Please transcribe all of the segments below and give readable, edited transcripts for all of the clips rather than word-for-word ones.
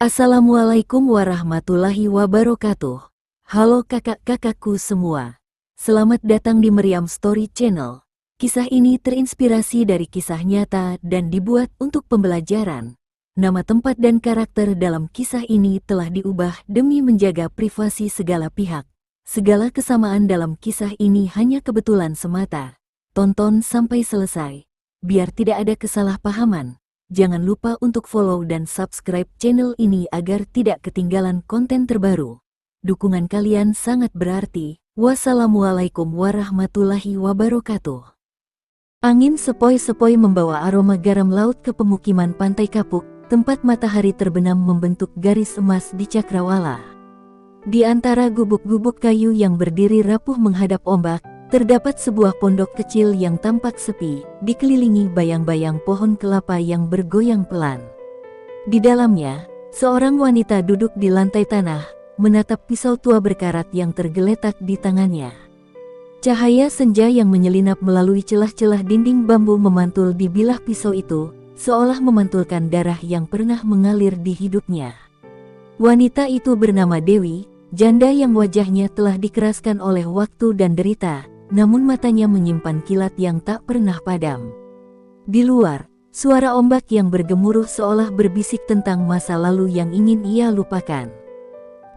Assalamualaikum warahmatullahi wabarakatuh. Halo kakak-kakakku semua. Selamat datang di Meriam Story Channel. Kisah ini terinspirasi dari kisah nyata dan dibuat untuk pembelajaran. Nama tempat dan karakter dalam kisah ini telah diubah demi menjaga privasi segala pihak. Segala kesamaan dalam kisah ini hanya kebetulan semata. Tonton sampai selesai, biar tidak ada kesalahpahaman. Jangan lupa untuk follow dan subscribe channel ini agar tidak ketinggalan konten terbaru. Dukungan kalian sangat berarti. Wassalamualaikum warahmatullahi wabarakatuh. Angin sepoi-sepoi membawa aroma garam laut ke pemukiman Pantai Kapuk, tempat matahari terbenam membentuk garis emas di cakrawala. Di antara gubuk-gubuk kayu yang berdiri rapuh menghadap ombak, terdapat sebuah pondok kecil yang tampak sepi, dikelilingi bayang-bayang pohon kelapa yang bergoyang pelan. Di dalamnya, seorang wanita duduk di lantai tanah, menatap pisau tua berkarat yang tergeletak di tangannya. Cahaya senja yang menyelinap melalui celah-celah dinding bambu memantul di bilah pisau itu, seolah memantulkan darah yang pernah mengalir di hidupnya. Wanita itu bernama Dewi, janda yang wajahnya telah dikeraskan oleh waktu dan derita, namun matanya menyimpan kilat yang tak pernah padam. Di luar, suara ombak yang bergemuruh seolah berbisik tentang masa lalu yang ingin ia lupakan.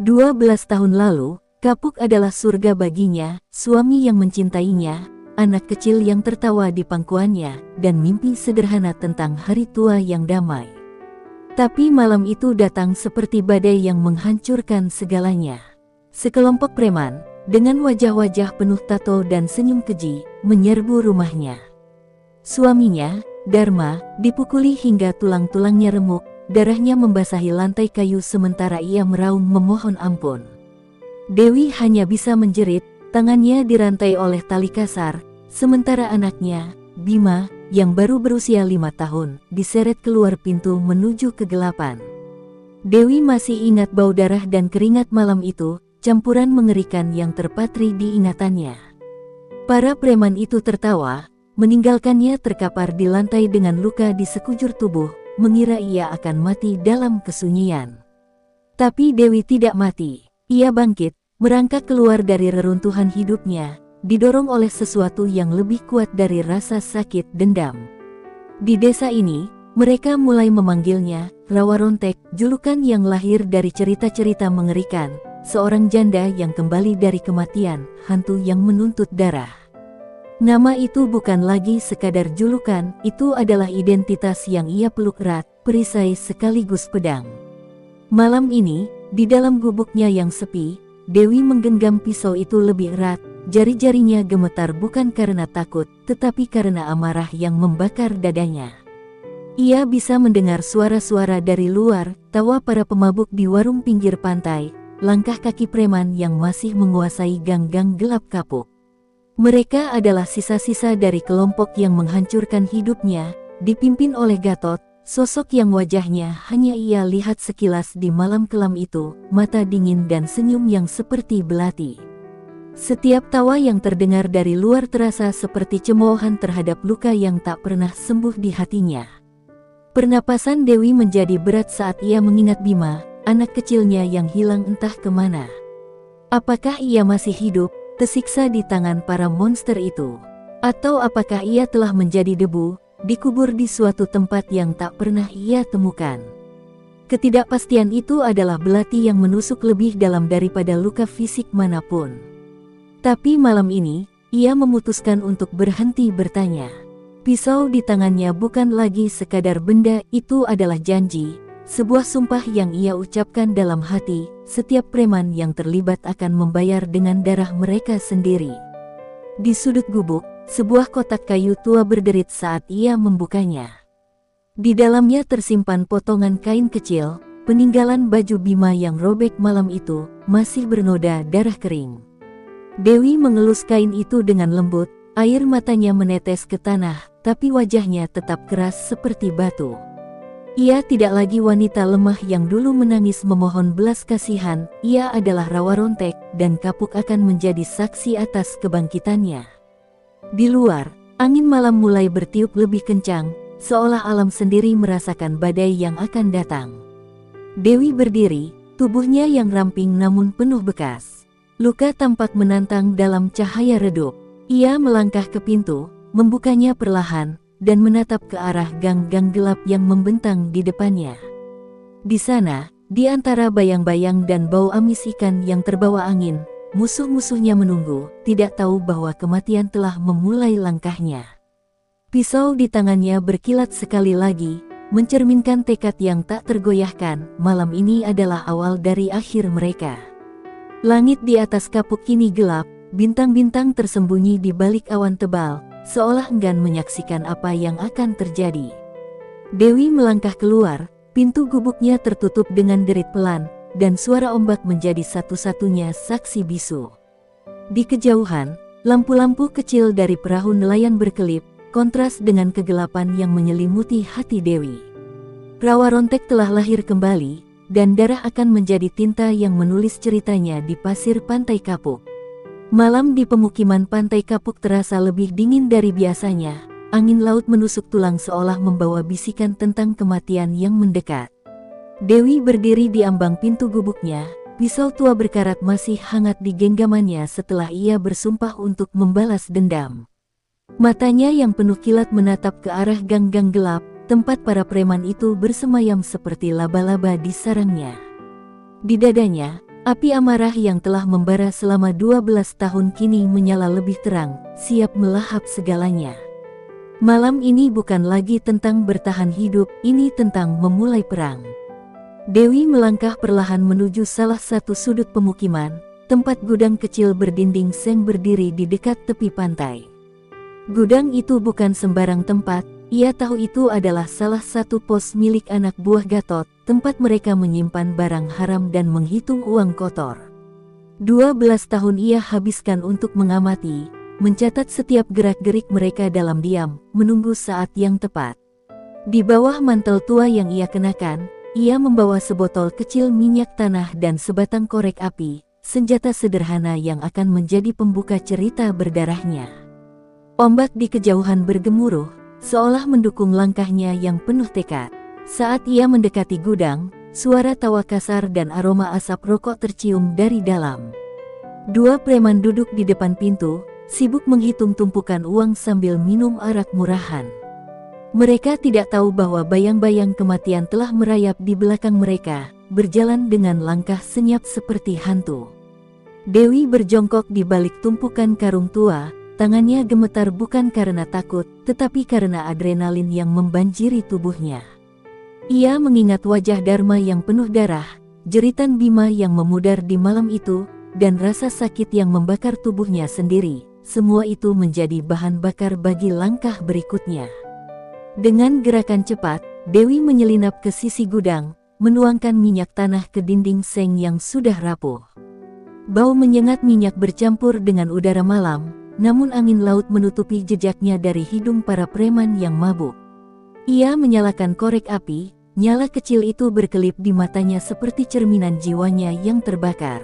12 tahun lalu, Kapuk adalah surga baginya, suami yang mencintainya, anak kecil yang tertawa di pangkuannya, dan mimpi sederhana tentang hari tua yang damai. Tapi malam itu datang seperti badai yang menghancurkan segalanya. Sekelompok preman, dengan wajah-wajah penuh tato dan senyum keji, menyerbu rumahnya. Suaminya, Dharma, dipukuli hingga tulang-tulangnya remuk, darahnya membasahi lantai kayu sementara ia meraung memohon ampun. Dewi hanya bisa menjerit, tangannya dirantai oleh tali kasar, sementara anaknya, Bima, yang baru berusia 5 tahun, diseret keluar pintu menuju kegelapan. Dewi masih ingat bau darah dan keringat malam itu, campuran mengerikan yang terpatri di ingatannya. Para preman itu tertawa, meninggalkannya terkapar di lantai dengan luka di sekujur tubuh, mengira ia akan mati dalam kesunyian. Tapi Dewi tidak mati. Ia bangkit, merangkak keluar dari reruntuhan hidupnya, didorong oleh sesuatu yang lebih kuat dari rasa sakit dendam. Di desa ini, mereka mulai memanggilnya Rawa Rontek, julukan yang lahir dari cerita-cerita mengerikan, seorang janda yang kembali dari kematian, hantu yang menuntut darah. Nama itu bukan lagi sekadar julukan, itu adalah identitas yang ia peluk erat, perisai sekaligus pedang. Malam ini, di dalam gubuknya yang sepi, Dewi menggenggam pisau itu lebih erat, jari-jarinya gemetar bukan karena takut, tetapi karena amarah yang membakar dadanya. Ia bisa mendengar suara-suara dari luar, tawa para pemabuk di warung pinggir pantai, langkah kaki preman yang masih menguasai gang-gang gelap Kapuk. Mereka adalah sisa-sisa dari kelompok yang menghancurkan hidupnya, dipimpin oleh Gatot, sosok yang wajahnya hanya ia lihat sekilas di malam kelam itu, mata dingin dan senyum yang seperti belati. Setiap tawa yang terdengar dari luar terasa seperti cemoohan terhadap luka yang tak pernah sembuh di hatinya. Pernapasan Dewi menjadi berat saat ia mengingat Bima, anak kecilnya yang hilang entah kemana. Apakah ia masih hidup, tersiksa di tangan para monster itu? Atau apakah ia telah menjadi debu, dikubur di suatu tempat yang tak pernah ia temukan? Ketidakpastian itu adalah belati yang menusuk lebih dalam daripada luka fisik manapun. Tapi malam ini, ia memutuskan untuk berhenti bertanya. Pisau di tangannya bukan lagi sekadar benda, itu adalah janji, sebuah sumpah yang ia ucapkan dalam hati, setiap preman yang terlibat akan membayar dengan darah mereka sendiri. Di sudut gubuk, sebuah kotak kayu tua berderit saat ia membukanya. Di dalamnya tersimpan potongan kain kecil, peninggalan baju Bima yang robek malam itu, masih bernoda darah kering. Dewi mengelus kain itu dengan lembut, air matanya menetes ke tanah, tapi wajahnya tetap keras seperti batu. Ia tidak lagi wanita lemah yang dulu menangis memohon belas kasihan, ia adalah Rawa Rontek, dan Kapuk akan menjadi saksi atas kebangkitannya. Di luar, angin malam mulai bertiup lebih kencang, seolah alam sendiri merasakan badai yang akan datang. Dewi berdiri, tubuhnya yang ramping namun penuh bekas. Luka tampak menantang dalam cahaya redup. Ia melangkah ke pintu, membukanya perlahan, dan menatap ke arah gang-gang gelap yang membentang di depannya. Di sana, di antara bayang-bayang dan bau amis ikan yang terbawa angin, musuh-musuhnya menunggu, tidak tahu bahwa kematian telah memulai langkahnya. Pisau di tangannya berkilat sekali lagi, mencerminkan tekad yang tak tergoyahkan. Malam ini adalah awal dari akhir mereka. Langit di atas kapuk kini gelap, bintang-bintang tersembunyi di balik awan tebal, seolah enggan menyaksikan apa yang akan terjadi. Dewi melangkah keluar, pintu gubuknya tertutup dengan derit pelan, dan suara ombak menjadi satu-satunya saksi bisu. Di kejauhan, lampu-lampu kecil dari perahu nelayan berkelip, kontras dengan kegelapan yang menyelimuti hati Dewi. Rawa Rontek telah lahir kembali, dan darah akan menjadi tinta yang menulis ceritanya di pasir pantai kapuk. Malam di pemukiman pantai kapuk terasa lebih dingin dari biasanya. Angin laut menusuk tulang seolah membawa bisikan tentang kematian yang mendekat. Dewi berdiri di ambang pintu gubuknya, pisau tua berkarat masih hangat di genggamannya setelah ia bersumpah untuk membalas dendam. Matanya yang penuh kilat menatap ke arah gang-gang gelap, tempat para preman itu bersemayam seperti laba-laba di sarangnya. Di dadanya, api amarah yang telah membara selama 12 tahun kini menyala lebih terang, siap melahap segalanya. Malam ini bukan lagi tentang bertahan hidup, ini tentang memulai perang. Dewi melangkah perlahan menuju salah satu sudut pemukiman, tempat gudang kecil berdinding seng berdiri di dekat tepi pantai. Gudang itu bukan sembarang tempat. Ia tahu itu adalah salah satu pos milik anak buah Gatot, tempat mereka menyimpan barang haram dan menghitung uang kotor. 12 tahun ia habiskan untuk mengamati, mencatat setiap gerak-gerik mereka dalam diam, menunggu saat yang tepat. Di bawah mantel tua yang ia kenakan, ia membawa sebotol kecil minyak tanah dan sebatang korek api, senjata sederhana yang akan menjadi pembuka cerita berdarahnya. Ombak di kejauhan bergemuruh, seolah mendukung langkahnya yang penuh tekad. Saat ia mendekati gudang, suara tawa kasar dan aroma asap rokok tercium dari dalam. Dua preman duduk di depan pintu, sibuk menghitung tumpukan uang sambil minum arak murahan. Mereka tidak tahu bahwa bayang-bayang kematian telah merayap di belakang mereka, berjalan dengan langkah senyap seperti hantu. Dewi berjongkok di balik tumpukan karung tua. Tangannya gemetar bukan karena takut, tetapi karena adrenalin yang membanjiri tubuhnya. Ia mengingat wajah Dharma yang penuh darah, jeritan Bima yang memudar di malam itu, dan rasa sakit yang membakar tubuhnya sendiri. Semua itu menjadi bahan bakar bagi langkah berikutnya. Dengan gerakan cepat, Dewi menyelinap ke sisi gudang, menuangkan minyak tanah ke dinding seng yang sudah rapuh. Bau menyengat minyak bercampur dengan udara malam, namun angin laut menutupi jejaknya dari hidung para preman yang mabuk. Ia menyalakan korek api, nyala kecil itu berkelip di matanya seperti cerminan jiwanya yang terbakar.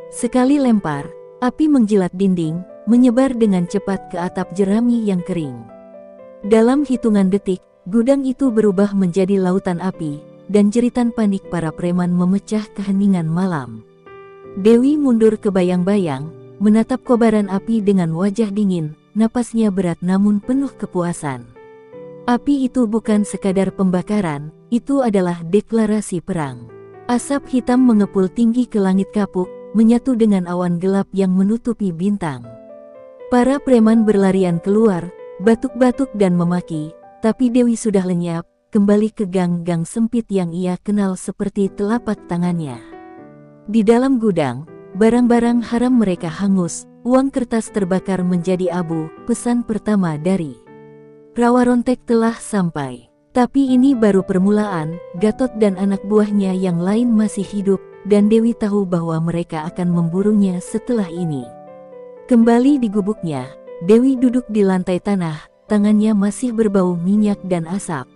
Sekali lempar, api menjilat dinding, menyebar dengan cepat ke atap jerami yang kering. Dalam hitungan detik, gudang itu berubah menjadi lautan api, dan jeritan panik para preman memecah keheningan malam. Dewi mundur ke bayang-bayang, menatap kobaran api dengan wajah dingin, napasnya berat namun penuh kepuasan. Api itu bukan sekadar pembakaran, itu adalah deklarasi perang. Asap hitam mengepul tinggi ke langit kapuk, menyatu dengan awan gelap yang menutupi bintang. Para preman berlarian keluar, batuk-batuk dan memaki, tapi Dewi sudah lenyap, kembali ke gang-gang sempit yang ia kenal seperti telapak tangannya. Di dalam gudang, barang-barang haram mereka hangus, uang kertas terbakar menjadi abu. Pesan pertama dari Rawa Rontek telah sampai. Tapi ini baru permulaan, Gatot dan anak buahnya yang lain masih hidup, dan Dewi tahu bahwa mereka akan memburunya setelah ini. Kembali di gubuknya, Dewi duduk di lantai tanah, tangannya masih berbau minyak dan asap.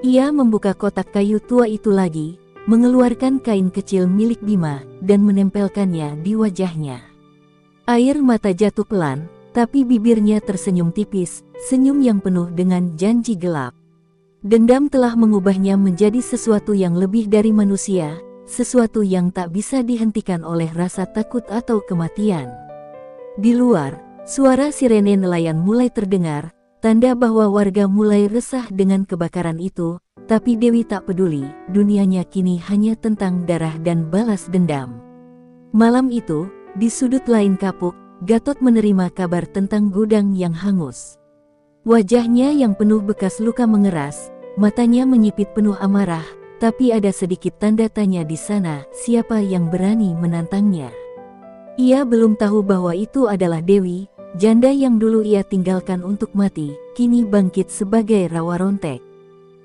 Ia membuka kotak kayu tua itu lagi, mengeluarkan kain kecil milik Bima, dan menempelkannya di wajahnya. Air mata jatuh pelan, tapi bibirnya tersenyum tipis, senyum yang penuh dengan janji gelap. Dendam telah mengubahnya menjadi sesuatu yang lebih dari manusia, sesuatu yang tak bisa dihentikan oleh rasa takut atau kematian. Di luar, suara sirene nelayan mulai terdengar, tanda bahwa warga mulai resah dengan kebakaran itu, tapi Dewi tak peduli, dunianya kini hanya tentang darah dan balas dendam. Malam itu, di sudut lain kapuk, Gatot menerima kabar tentang gudang yang hangus. Wajahnya yang penuh bekas luka mengeras, matanya menyipit penuh amarah, tapi ada sedikit tanda tanya di sana, siapa yang berani menantangnya. Ia belum tahu bahwa itu adalah Dewi, janda yang dulu ia tinggalkan untuk mati, kini bangkit sebagai rawa rontek.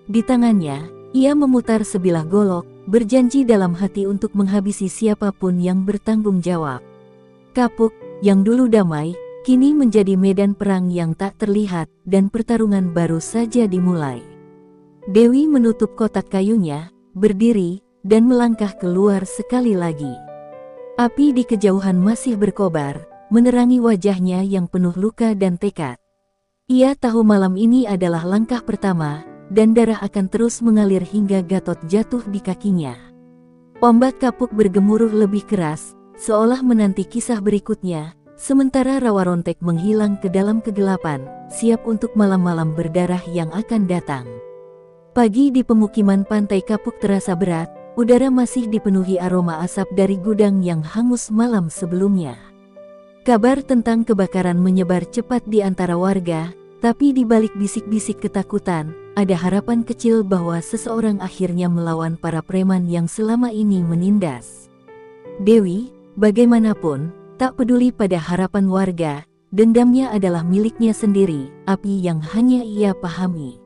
Di tangannya, ia memutar sebilah golok, berjanji dalam hati untuk menghabisi siapapun yang bertanggung jawab. Kapuk, yang dulu damai, kini menjadi medan perang yang tak terlihat, dan pertarungan baru saja dimulai. Dewi menutup kotak kayunya, berdiri, dan melangkah keluar sekali lagi. Api di kejauhan masih berkobar, menerangi wajahnya yang penuh luka dan tekad. Ia tahu malam ini adalah langkah pertama, dan darah akan terus mengalir hingga Gatot jatuh di kakinya. Ombak kapuk bergemuruh lebih keras, seolah menanti kisah berikutnya. Sementara rawa rontek menghilang ke dalam kegelapan, siap untuk malam-malam berdarah yang akan datang. Pagi di pemukiman pantai kapuk terasa berat, udara masih dipenuhi aroma asap dari gudang yang hangus malam sebelumnya. Kabar tentang kebakaran menyebar cepat di antara warga, tapi di balik bisik-bisik ketakutan, ada harapan kecil bahwa seseorang akhirnya melawan para preman yang selama ini menindas. Dewi, bagaimanapun, tak peduli pada harapan warga, dendamnya adalah miliknya sendiri, api yang hanya ia pahami.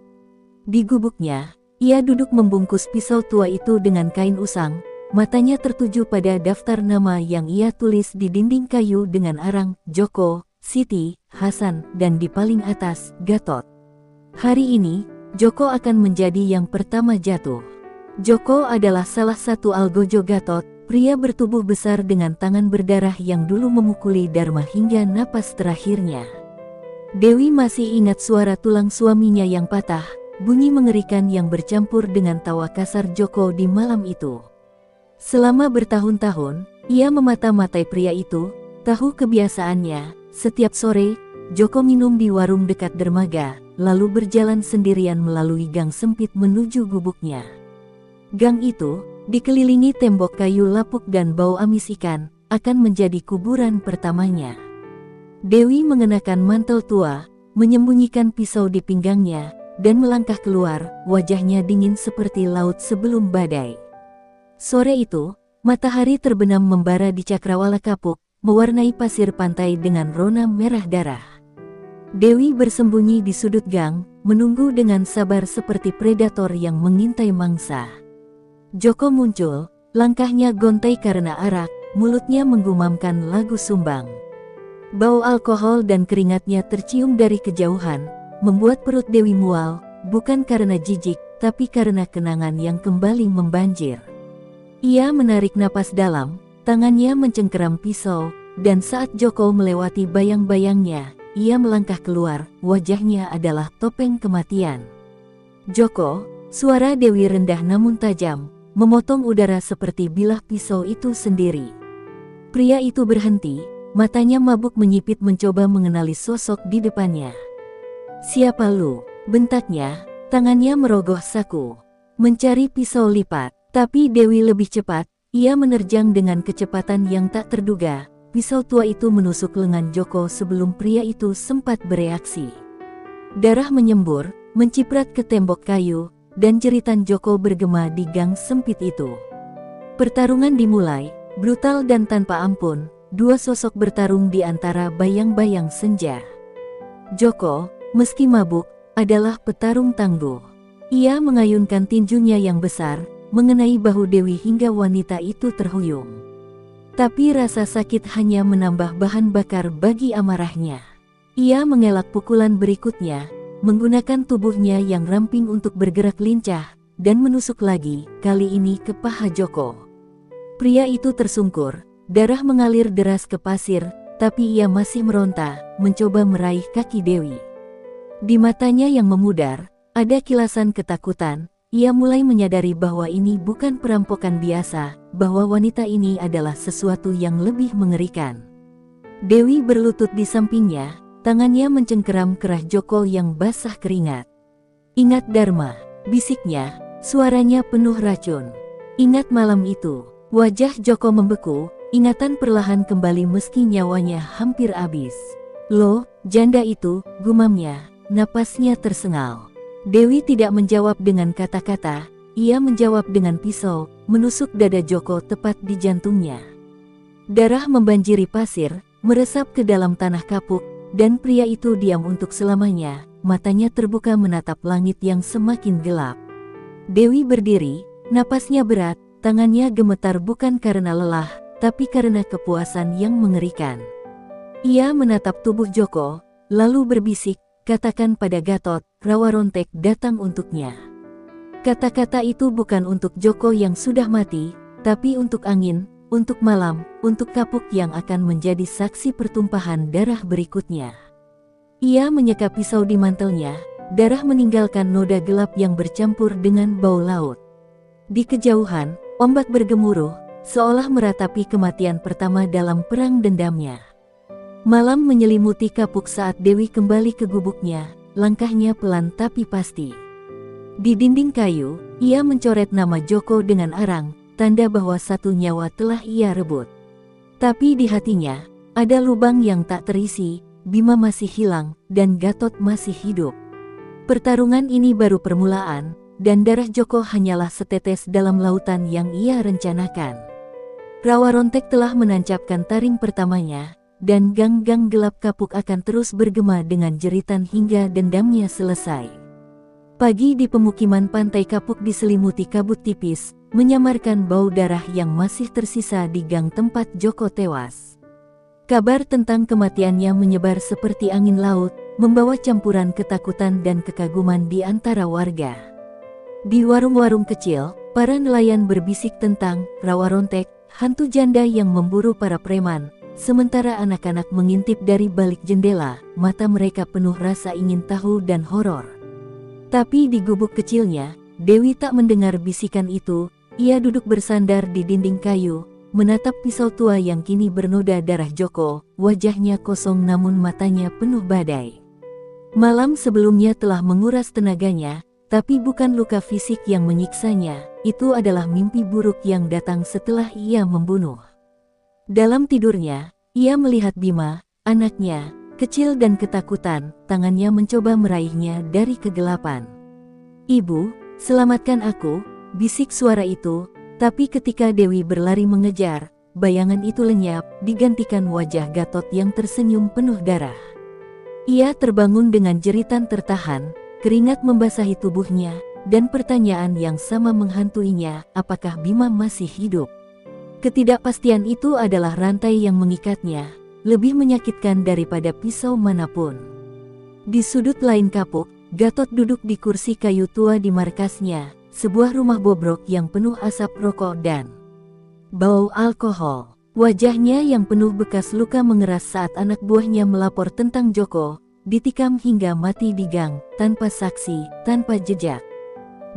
Di gubuknya, ia duduk membungkus pisau tua itu dengan kain usang, matanya tertuju pada daftar nama yang ia tulis di dinding kayu dengan arang, Joko, Siti, Hasan, dan di paling atas, Gatot. Hari ini, Joko akan menjadi yang pertama jatuh. Joko adalah salah satu algojo Gatot, pria bertubuh besar dengan tangan berdarah yang dulu memukuli Dharma hingga napas terakhirnya. Dewi masih ingat suara tulang suaminya yang patah, bunyi mengerikan yang bercampur dengan tawa kasar Joko di malam itu. Selama bertahun-tahun, ia memata-matai pria itu, tahu kebiasaannya, setiap sore, Joko minum di warung dekat dermaga, lalu berjalan sendirian melalui gang sempit menuju gubuknya. Gang itu, dikelilingi tembok kayu lapuk dan bau amis ikan, akan menjadi kuburan pertamanya. Dewi mengenakan mantel tua, menyembunyikan pisau di pinggangnya, dan melangkah keluar, wajahnya dingin seperti laut sebelum badai. Sore itu, matahari terbenam membara di cakrawala kapuk, mewarnai pasir pantai dengan rona merah darah. Dewi bersembunyi di sudut gang, menunggu dengan sabar seperti predator yang mengintai mangsa. Joko muncul, langkahnya gontai karena arak, mulutnya menggumamkan lagu sumbang. Bau alkohol dan keringatnya tercium dari kejauhan, membuat perut Dewi mual, bukan karena jijik, tapi karena kenangan yang kembali membanjir. Ia menarik napas dalam, tangannya mencengkeram pisau, dan saat Joko melewati bayang-bayangnya, ia melangkah keluar, wajahnya adalah topeng kematian. Joko, suara Dewi rendah namun tajam, memotong udara seperti bilah pisau itu sendiri. Pria itu berhenti, matanya mabuk menyipit mencoba mengenali sosok di depannya. "Siapa lu?" bentaknya, tangannya merogoh saku, mencari pisau lipat. Tapi Dewi lebih cepat, ia menerjang dengan kecepatan yang tak terduga. Pisau tua itu menusuk lengan Joko sebelum pria itu sempat bereaksi. Darah menyembur, menciprat ke tembok kayu, dan jeritan Joko bergema di gang sempit itu. Pertarungan dimulai, brutal dan tanpa ampun, dua sosok bertarung di antara bayang-bayang senja. Joko, meski mabuk, adalah petarung tangguh. Ia mengayunkan tinjunya yang besar, mengenai bahu Dewi hingga wanita itu terhuyung. Tapi rasa sakit hanya menambah bahan bakar bagi amarahnya. Ia mengelak pukulan berikutnya, menggunakan tubuhnya yang ramping untuk bergerak lincah, dan menusuk lagi, kali ini ke paha Joko. Pria itu tersungkur, darah mengalir deras ke pasir, tapi ia masih meronta, mencoba meraih kaki Dewi. Di matanya yang memudar, Ada kilasan ketakutan, ia mulai menyadari bahwa ini bukan perampokan biasa, bahwa wanita ini adalah sesuatu yang lebih mengerikan. Dewi berlutut di sampingnya, tangannya mencengkeram kerah Joko yang basah keringat. "Ingat Dharma," bisiknya, suaranya penuh racun. "Ingat malam itu." Wajah Joko membeku, ingatan perlahan kembali meski nyawanya hampir habis. "Loh, janda itu," gumamnya, napasnya tersengal. Dewi tidak menjawab dengan kata-kata, ia menjawab dengan pisau, menusuk dada Joko tepat di jantungnya. Darah membanjiri pasir, meresap ke dalam tanah kapuk, dan pria itu diam untuk selamanya, matanya terbuka menatap langit yang semakin gelap. Dewi berdiri, napasnya berat, tangannya gemetar bukan karena lelah, tapi karena kepuasan yang mengerikan. Ia menatap tubuh Joko, lalu berbisik, "Katakan pada Gatot, Rawarontek datang untuknya." Kata-kata itu bukan untuk Joko yang sudah mati, tapi untuk angin, untuk malam, untuk kapuk yang akan menjadi saksi pertumpahan darah berikutnya. Ia menyeka pisau di mantelnya, darah meninggalkan noda gelap yang bercampur dengan bau laut. Di kejauhan, ombak bergemuruh, seolah meratapi kematian pertama dalam perang dendamnya. Malam menyelimuti kapuk saat Dewi kembali ke gubuknya, langkahnya pelan tapi pasti. Di dinding kayu, ia mencoret nama Joko dengan arang, tanda bahwa satu nyawa telah ia rebut. Tapi di hatinya, ada lubang yang tak terisi, Bima masih hilang, dan Gatot masih hidup. Pertarungan ini baru permulaan, dan darah Joko hanyalah setetes dalam lautan yang ia rencanakan. Rawarontek telah menancapkan taring pertamanya, dan gang-gang gelap kapuk akan terus bergema dengan jeritan hingga dendamnya selesai. Pagi di pemukiman pantai kapuk diselimuti kabut tipis, menyamarkan bau darah yang masih tersisa di gang tempat Joko tewas. Kabar tentang kematiannya menyebar seperti angin laut, membawa campuran ketakutan dan kekaguman di antara warga. Di warung-warung kecil, para nelayan berbisik tentang Rawarontek, hantu janda yang memburu para preman, sementara anak-anak mengintip dari balik jendela, mata mereka penuh rasa ingin tahu dan horor. Tapi di gubuk kecilnya, Dewi tak mendengar bisikan itu, ia duduk bersandar di dinding kayu, menatap pisau tua yang kini bernoda darah Joko, wajahnya kosong namun matanya penuh badai. Malam sebelumnya telah menguras tenaganya, tapi bukan luka fisik yang menyiksanya, itu adalah mimpi buruk yang datang setelah ia membunuh. Dalam tidurnya, ia melihat Bima, anaknya, kecil dan ketakutan, tangannya mencoba meraihnya dari kegelapan. "Ibu, selamatkan aku," bisik suara itu, tapi ketika Dewi berlari mengejar, bayangan itu lenyap, digantikan wajah Gatot yang tersenyum penuh darah. Ia terbangun dengan jeritan tertahan, keringat membasahi tubuhnya, dan pertanyaan yang sama menghantuinya, apakah Bima masih hidup? Ketidakpastian itu adalah rantai yang mengikatnya, lebih menyakitkan daripada pisau manapun. Di sudut lain kapuk, Gatot duduk di kursi kayu tua di markasnya, sebuah rumah bobrok yang penuh asap rokok dan bau alkohol. Wajahnya yang penuh bekas luka mengeras saat anak buahnya melapor tentang Joko, ditikam hingga mati di gang, tanpa saksi, tanpa jejak.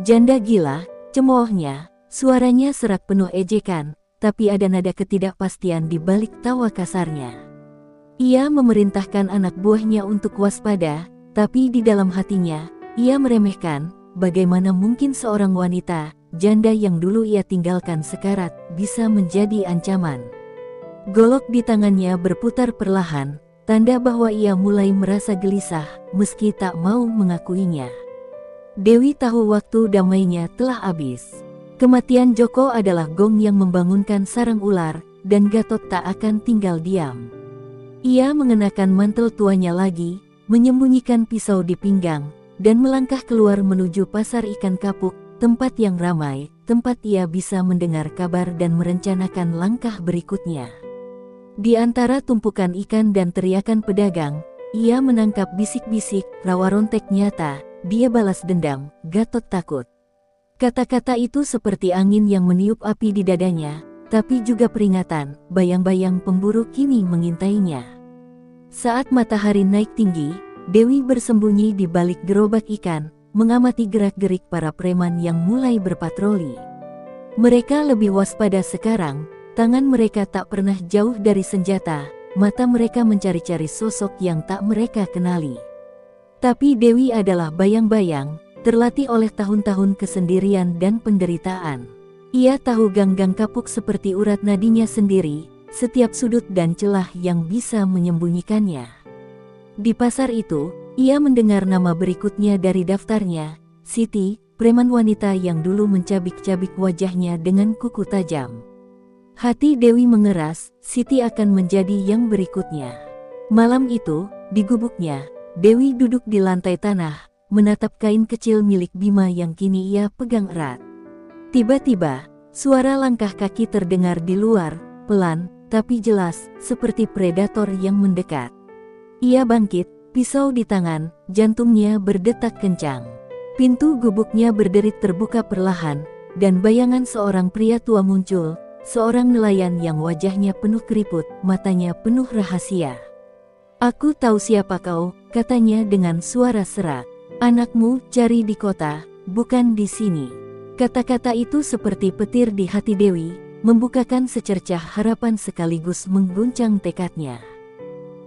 "Janda gila," cemoohnya, suaranya serak penuh ejekan, tapi ada nada ketidakpastian di balik tawa kasarnya. Ia memerintahkan anak buahnya untuk waspada, tapi di dalam hatinya, ia meremehkan, bagaimana mungkin seorang wanita, janda yang dulu ia tinggalkan sekarat, bisa menjadi ancaman. Golok di tangannya berputar perlahan, tanda bahwa ia mulai merasa gelisah, meski tak mau mengakuinya. Dewi tahu waktu damainya telah habis. Kematian Joko adalah gong yang membangunkan sarang ular, dan Gatot tak akan tinggal diam. Ia mengenakan mantel tuanya lagi, menyembunyikan pisau di pinggang, dan melangkah keluar menuju pasar ikan kapuk, tempat yang ramai, tempat ia bisa mendengar kabar dan merencanakan langkah berikutnya. Di antara tumpukan ikan dan teriakan pedagang, ia menangkap bisik-bisik, "Rawarontek nyata, dia balas dendam." Gatot takut. Kata-kata itu seperti angin yang meniup api di dadanya, tapi juga peringatan, bayang-bayang pemburu kini mengintainya. Saat matahari naik tinggi, Dewi bersembunyi di balik gerobak ikan, mengamati gerak-gerik para preman yang mulai berpatroli. Mereka lebih waspada sekarang, tangan mereka tak pernah jauh dari senjata, mata mereka mencari-cari sosok yang tak mereka kenali. Tapi Dewi adalah bayang-bayang, terlatih oleh tahun-tahun kesendirian dan penderitaan. Ia tahu gang-gang kapuk seperti urat nadinya sendiri, setiap sudut dan celah yang bisa menyembunyikannya. Di pasar itu, ia mendengar nama berikutnya dari daftarnya, Siti, preman wanita yang dulu mencabik-cabik wajahnya dengan kuku tajam. Hati Dewi mengeras, Siti akan menjadi yang berikutnya. Malam itu, di gubuknya, Dewi duduk di lantai tanah, menatap kain kecil milik Bima yang kini ia pegang erat. Tiba-tiba, suara langkah kaki terdengar di luar, pelan, tapi jelas, seperti predator yang mendekat. Ia bangkit, pisau di tangan, jantungnya berdetak kencang. Pintu gubuknya berderit terbuka perlahan, dan bayangan seorang pria tua muncul, seorang nelayan yang wajahnya penuh keriput, matanya penuh rahasia. "Aku tahu siapa kau," katanya dengan suara serak. "Anakmu cari di kota, bukan di sini." Kata-kata itu seperti petir di hati Dewi, membukakan secercah harapan sekaligus mengguncang tekadnya.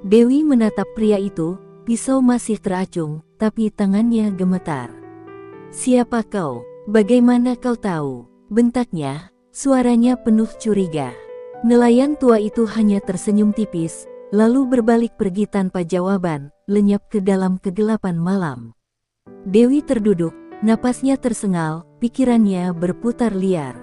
Dewi menatap pria itu, pisau masih teracung, tapi tangannya gemetar. "Siapa kau? Bagaimana kau tahu?" bentaknya, suaranya penuh curiga. Nelayan tua itu hanya tersenyum tipis, lalu berbalik pergi tanpa jawaban, lenyap ke dalam kegelapan malam. Dewi terduduk, napasnya tersengal, pikirannya berputar liar.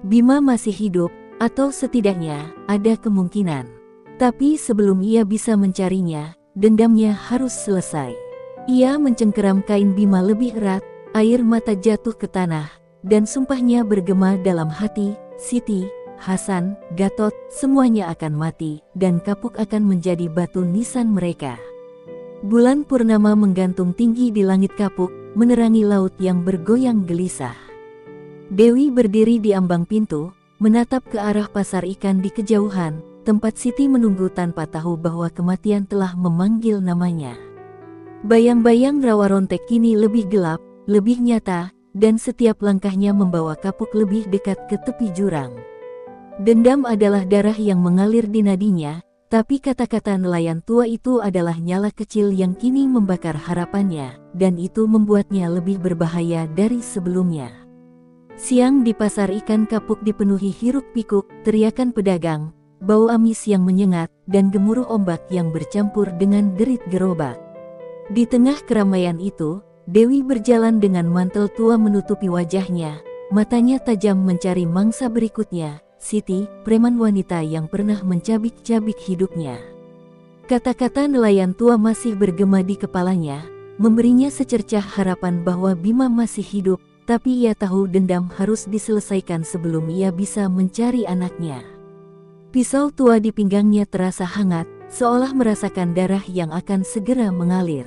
Bima masih hidup, atau setidaknya ada kemungkinan. Tapi sebelum ia bisa mencarinya, dendamnya harus selesai. Ia mencengkeram kain Bima lebih erat, air mata jatuh ke tanah, dan sumpahnya bergema dalam hati, "Siti, Hasan, Gatot, semuanya akan mati, dan kapuk akan menjadi batu nisan mereka." Bulan purnama menggantung tinggi di langit kapuk, menerangi laut yang bergoyang gelisah. Dewi berdiri di ambang pintu, menatap ke arah pasar ikan di kejauhan, tempat Siti menunggu tanpa tahu bahwa kematian telah memanggil namanya. Bayang-bayang rawa rontek kini lebih gelap, lebih nyata, dan setiap langkahnya membawa kapuk lebih dekat ke tepi jurang. Dendam adalah darah yang mengalir di nadinya, tapi kata-kata nelayan tua itu adalah nyala kecil yang kini membakar harapannya, dan itu membuatnya lebih berbahaya dari sebelumnya. Siang di pasar ikan kapuk dipenuhi hiruk-pikuk, teriakan pedagang, bau amis yang menyengat, dan gemuruh ombak yang bercampur dengan derit gerobak. Di tengah keramaian itu, Dewi berjalan dengan mantel tua menutupi wajahnya, matanya tajam mencari mangsa berikutnya, Siti, preman wanita yang pernah mencabik-cabik hidupnya. Kata-kata nelayan tua masih bergema di kepalanya, memberinya secercah harapan bahwa Bima masih hidup, tapi ia tahu dendam harus diselesaikan sebelum ia bisa mencari anaknya. Pisau tua di pinggangnya terasa hangat, seolah merasakan darah yang akan segera mengalir.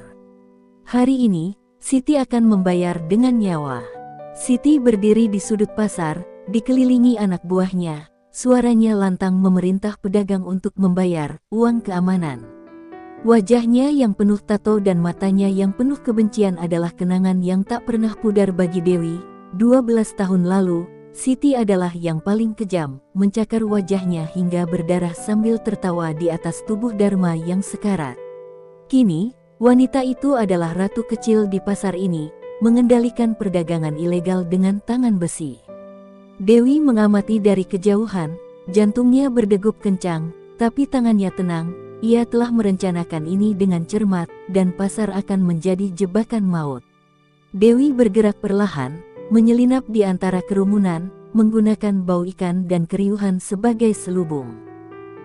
Hari ini, Siti akan membayar dengan nyawa. Siti berdiri di sudut pasar, dikelilingi anak buahnya, suaranya lantang memerintah pedagang untuk membayar uang keamanan. Wajahnya yang penuh tato dan matanya yang penuh kebencian adalah kenangan yang tak pernah pudar bagi Dewi. 12 tahun lalu, Siti adalah yang paling kejam, mencakar wajahnya hingga berdarah sambil tertawa di atas tubuh Dharma yang sekarat. Kini, wanita itu adalah ratu kecil di pasar ini, mengendalikan perdagangan ilegal dengan tangan besi. Dewi mengamati dari kejauhan, jantungnya berdegup kencang, tapi tangannya tenang. Ia telah merencanakan ini dengan cermat, dan pasar akan menjadi jebakan maut. Dewi bergerak perlahan, menyelinap di antara kerumunan, menggunakan bau ikan dan keriuhan sebagai selubung.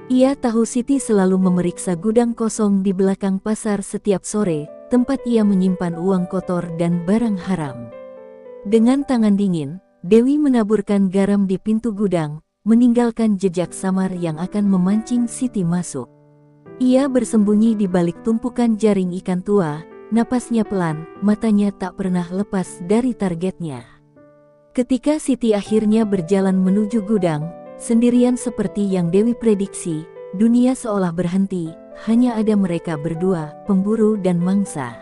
Ia tahu Siti selalu memeriksa gudang kosong di belakang pasar setiap sore, tempat ia menyimpan uang kotor dan barang haram. Dengan tangan dingin, Dewi menaburkan garam di pintu gudang, meninggalkan jejak samar yang akan memancing Siti masuk. Ia bersembunyi di balik tumpukan jaring ikan tua, napasnya pelan, matanya tak pernah lepas dari targetnya. Ketika Siti akhirnya berjalan menuju gudang, sendirian seperti yang Dewi prediksi, dunia seolah berhenti, hanya ada mereka berdua, pemburu dan mangsa.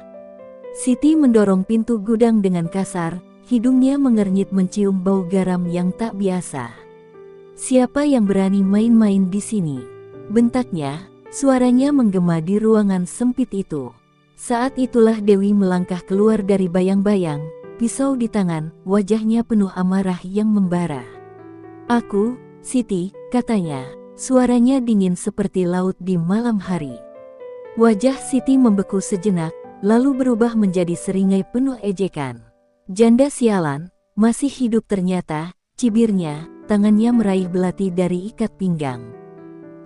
Siti mendorong pintu gudang dengan kasar, hidungnya mengernyit mencium bau garam yang tak biasa. "Siapa yang berani main-main di sini?" bentaknya, suaranya menggema di ruangan sempit itu. Saat itulah Dewi melangkah keluar dari bayang-bayang, pisau di tangan, wajahnya penuh amarah yang membara. "Aku, Siti," katanya, suaranya dingin seperti laut di malam hari. Wajah Siti membeku sejenak, lalu berubah menjadi seringai penuh ejekan. "Janda sialan, masih hidup ternyata," cibirnya, tangannya meraih belati dari ikat pinggang.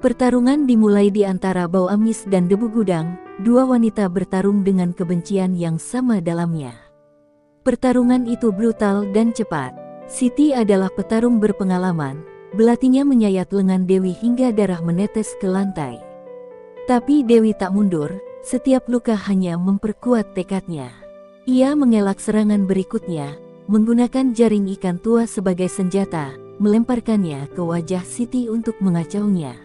Pertarungan dimulai di antara bau amis dan debu gudang, dua wanita bertarung dengan kebencian yang sama dalamnya. Pertarungan itu brutal dan cepat. Siti adalah petarung berpengalaman, belatinya menyayat lengan Dewi hingga darah menetes ke lantai. Tapi Dewi tak mundur, setiap luka hanya memperkuat tekadnya. Ia mengelak serangan berikutnya, menggunakan jaring ikan tua sebagai senjata, melemparkannya ke wajah Siti untuk mengacaunya.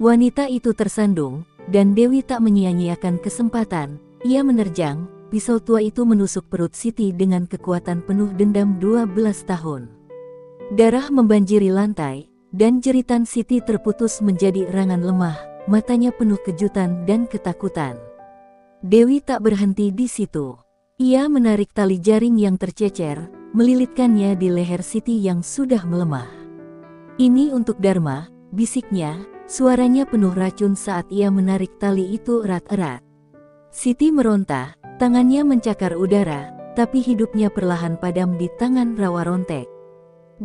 Wanita itu tersandung, dan Dewi tak menyia-nyiakan kesempatan. Ia menerjang, pisau tua itu menusuk perut Siti dengan kekuatan penuh dendam 12 tahun. Darah membanjiri lantai, dan jeritan Siti terputus menjadi erangan lemah, matanya penuh kejutan dan ketakutan. Dewi tak berhenti di situ. Ia menarik tali jaring yang tercecer, melilitkannya di leher Siti yang sudah melemah. "Ini untuk Dharma," bisiknya, suaranya penuh racun saat ia menarik tali itu erat-erat. Siti meronta, tangannya mencakar udara, tapi hidupnya perlahan padam di tangan Rawa Rontek.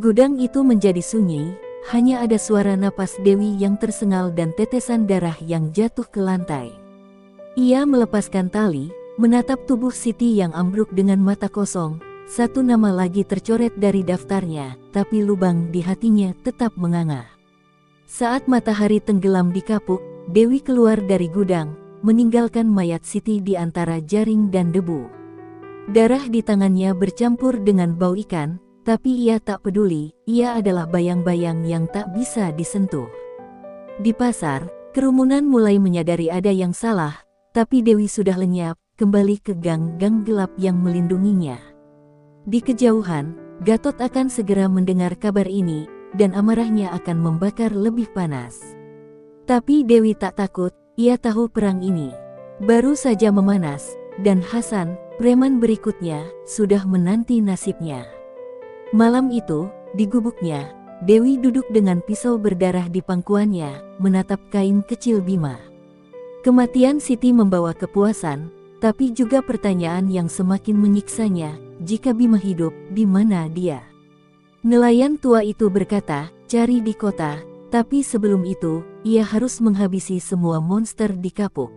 Gudang itu menjadi sunyi, hanya ada suara napas Dewi yang tersengal dan tetesan darah yang jatuh ke lantai. Ia melepaskan tali, menatap tubuh Siti yang ambruk dengan mata kosong. Satu nama lagi tercoret dari daftarnya, tapi lubang di hatinya tetap menganga. Saat matahari tenggelam di kapuk, Dewi keluar dari gudang, meninggalkan mayat Siti di antara jaring dan debu. Darah di tangannya bercampur dengan bau ikan, tapi ia tak peduli, ia adalah bayang-bayang yang tak bisa disentuh. Di pasar, kerumunan mulai menyadari ada yang salah, tapi Dewi sudah lenyap, kembali ke gang-gang gelap yang melindunginya. Di kejauhan, Gatot akan segera mendengar kabar ini, dan amarahnya akan membakar lebih panas. Tapi Dewi tak takut, ia tahu perang ini baru saja memanas, dan Hasan, preman berikutnya, sudah menanti nasibnya. Malam itu, di gubuknya, Dewi duduk dengan pisau berdarah di pangkuannya, menatap kain kecil Bima. Kematian Siti membawa kepuasan, tapi juga pertanyaan yang semakin menyiksanya, jika Bima hidup, di mana dia? Nelayan tua itu berkata, cari di kota, tapi sebelum itu, ia harus menghabisi semua monster di kapuk.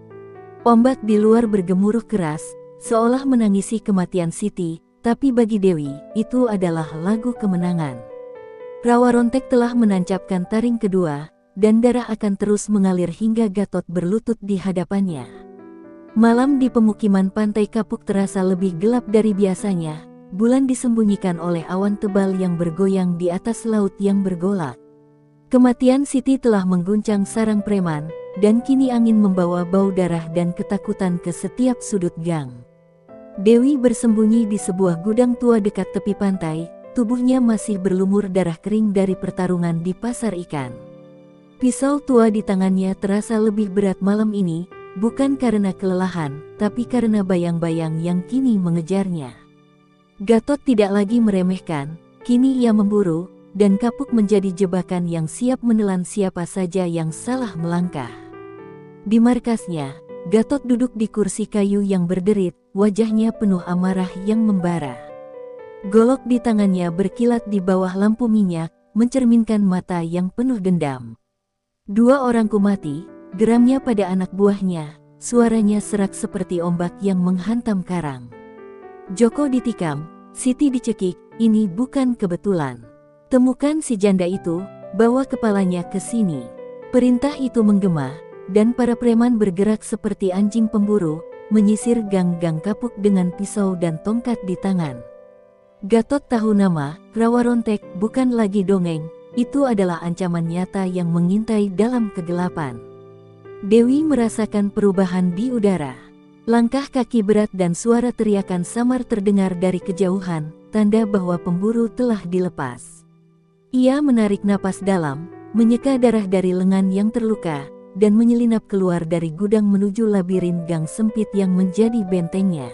Ombak di luar bergemuruh keras, seolah menangisi kematian Siti, tapi bagi Dewi, itu adalah lagu kemenangan. Rawa Rontek telah menancapkan taring kedua, dan darah akan terus mengalir hingga Gatot berlutut di hadapannya. Malam di pemukiman pantai kapuk terasa lebih gelap dari biasanya, bulan disembunyikan oleh awan tebal yang bergoyang di atas laut yang bergolak. Kematian Siti telah mengguncang sarang preman, dan kini angin membawa bau darah dan ketakutan ke setiap sudut gang. Dewi bersembunyi di sebuah gudang tua dekat tepi pantai, tubuhnya masih berlumur darah kering dari pertarungan di pasar ikan. Pisau tua di tangannya terasa lebih berat malam ini, bukan karena kelelahan, tapi karena bayang-bayang yang kini mengejarnya. Gatot tidak lagi meremehkan, kini ia memburu, dan kapuk menjadi jebakan yang siap menelan siapa saja yang salah melangkah. Di markasnya, Gatot duduk di kursi kayu yang berderit, wajahnya penuh amarah yang membara. Golok di tangannya berkilat di bawah lampu minyak, mencerminkan mata yang penuh dendam. "Dua orangku mati," geramnya pada anak buahnya, suaranya serak seperti ombak yang menghantam karang. Joko ditikam, Siti dicekik, "Ini bukan kebetulan. Temukan si janda itu, bawa kepalanya ke sini." Perintah itu menggema, dan para preman bergerak seperti anjing pemburu, menyisir gang-gang kapuk dengan pisau dan tongkat di tangan. Gatot tahu nama, Rawa Rontek, bukan lagi dongeng, itu adalah ancaman nyata yang mengintai dalam kegelapan. Dewi merasakan perubahan di udara. Langkah kaki berat dan suara teriakan samar terdengar dari kejauhan, tanda bahwa pemburu telah dilepas. Ia menarik napas dalam, menyeka darah dari lengan yang terluka, dan menyelinap keluar dari gudang menuju labirin gang sempit yang menjadi bentengnya.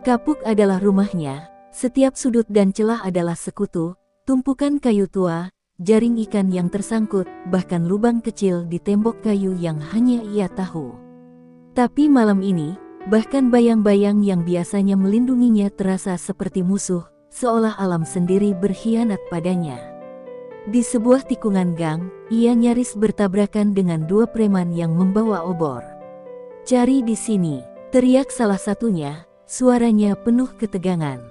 Kapuk adalah rumahnya, setiap sudut dan celah adalah sekutu, tumpukan kayu tua, jaring ikan yang tersangkut, bahkan lubang kecil di tembok kayu yang hanya ia tahu. Tapi malam ini, bahkan bayang-bayang yang biasanya melindunginya terasa seperti musuh, seolah alam sendiri berkhianat padanya. Di sebuah tikungan gang, ia nyaris bertabrakan dengan dua preman yang membawa obor. "Cari di sini," teriak salah satunya, suaranya penuh ketegangan.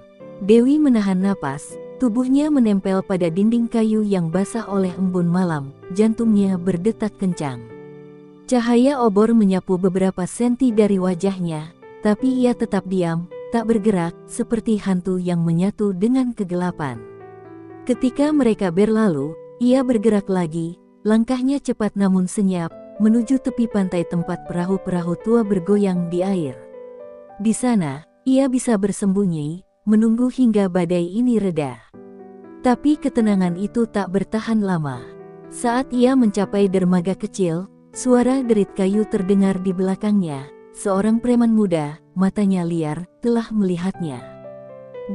Dewi menahan napas, tubuhnya menempel pada dinding kayu yang basah oleh embun malam, jantungnya berdetak kencang. Cahaya obor menyapu beberapa senti dari wajahnya, tapi ia tetap diam, tak bergerak, seperti hantu yang menyatu dengan kegelapan. Ketika mereka berlalu, ia bergerak lagi, langkahnya cepat namun senyap, menuju tepi pantai tempat perahu-perahu tua bergoyang di air. Di sana, ia bisa bersembunyi, menunggu hingga badai ini reda. Tapi ketenangan itu tak bertahan lama. Saat ia mencapai dermaga kecil, suara derit kayu terdengar di belakangnya. Seorang preman muda, matanya liar, telah melihatnya.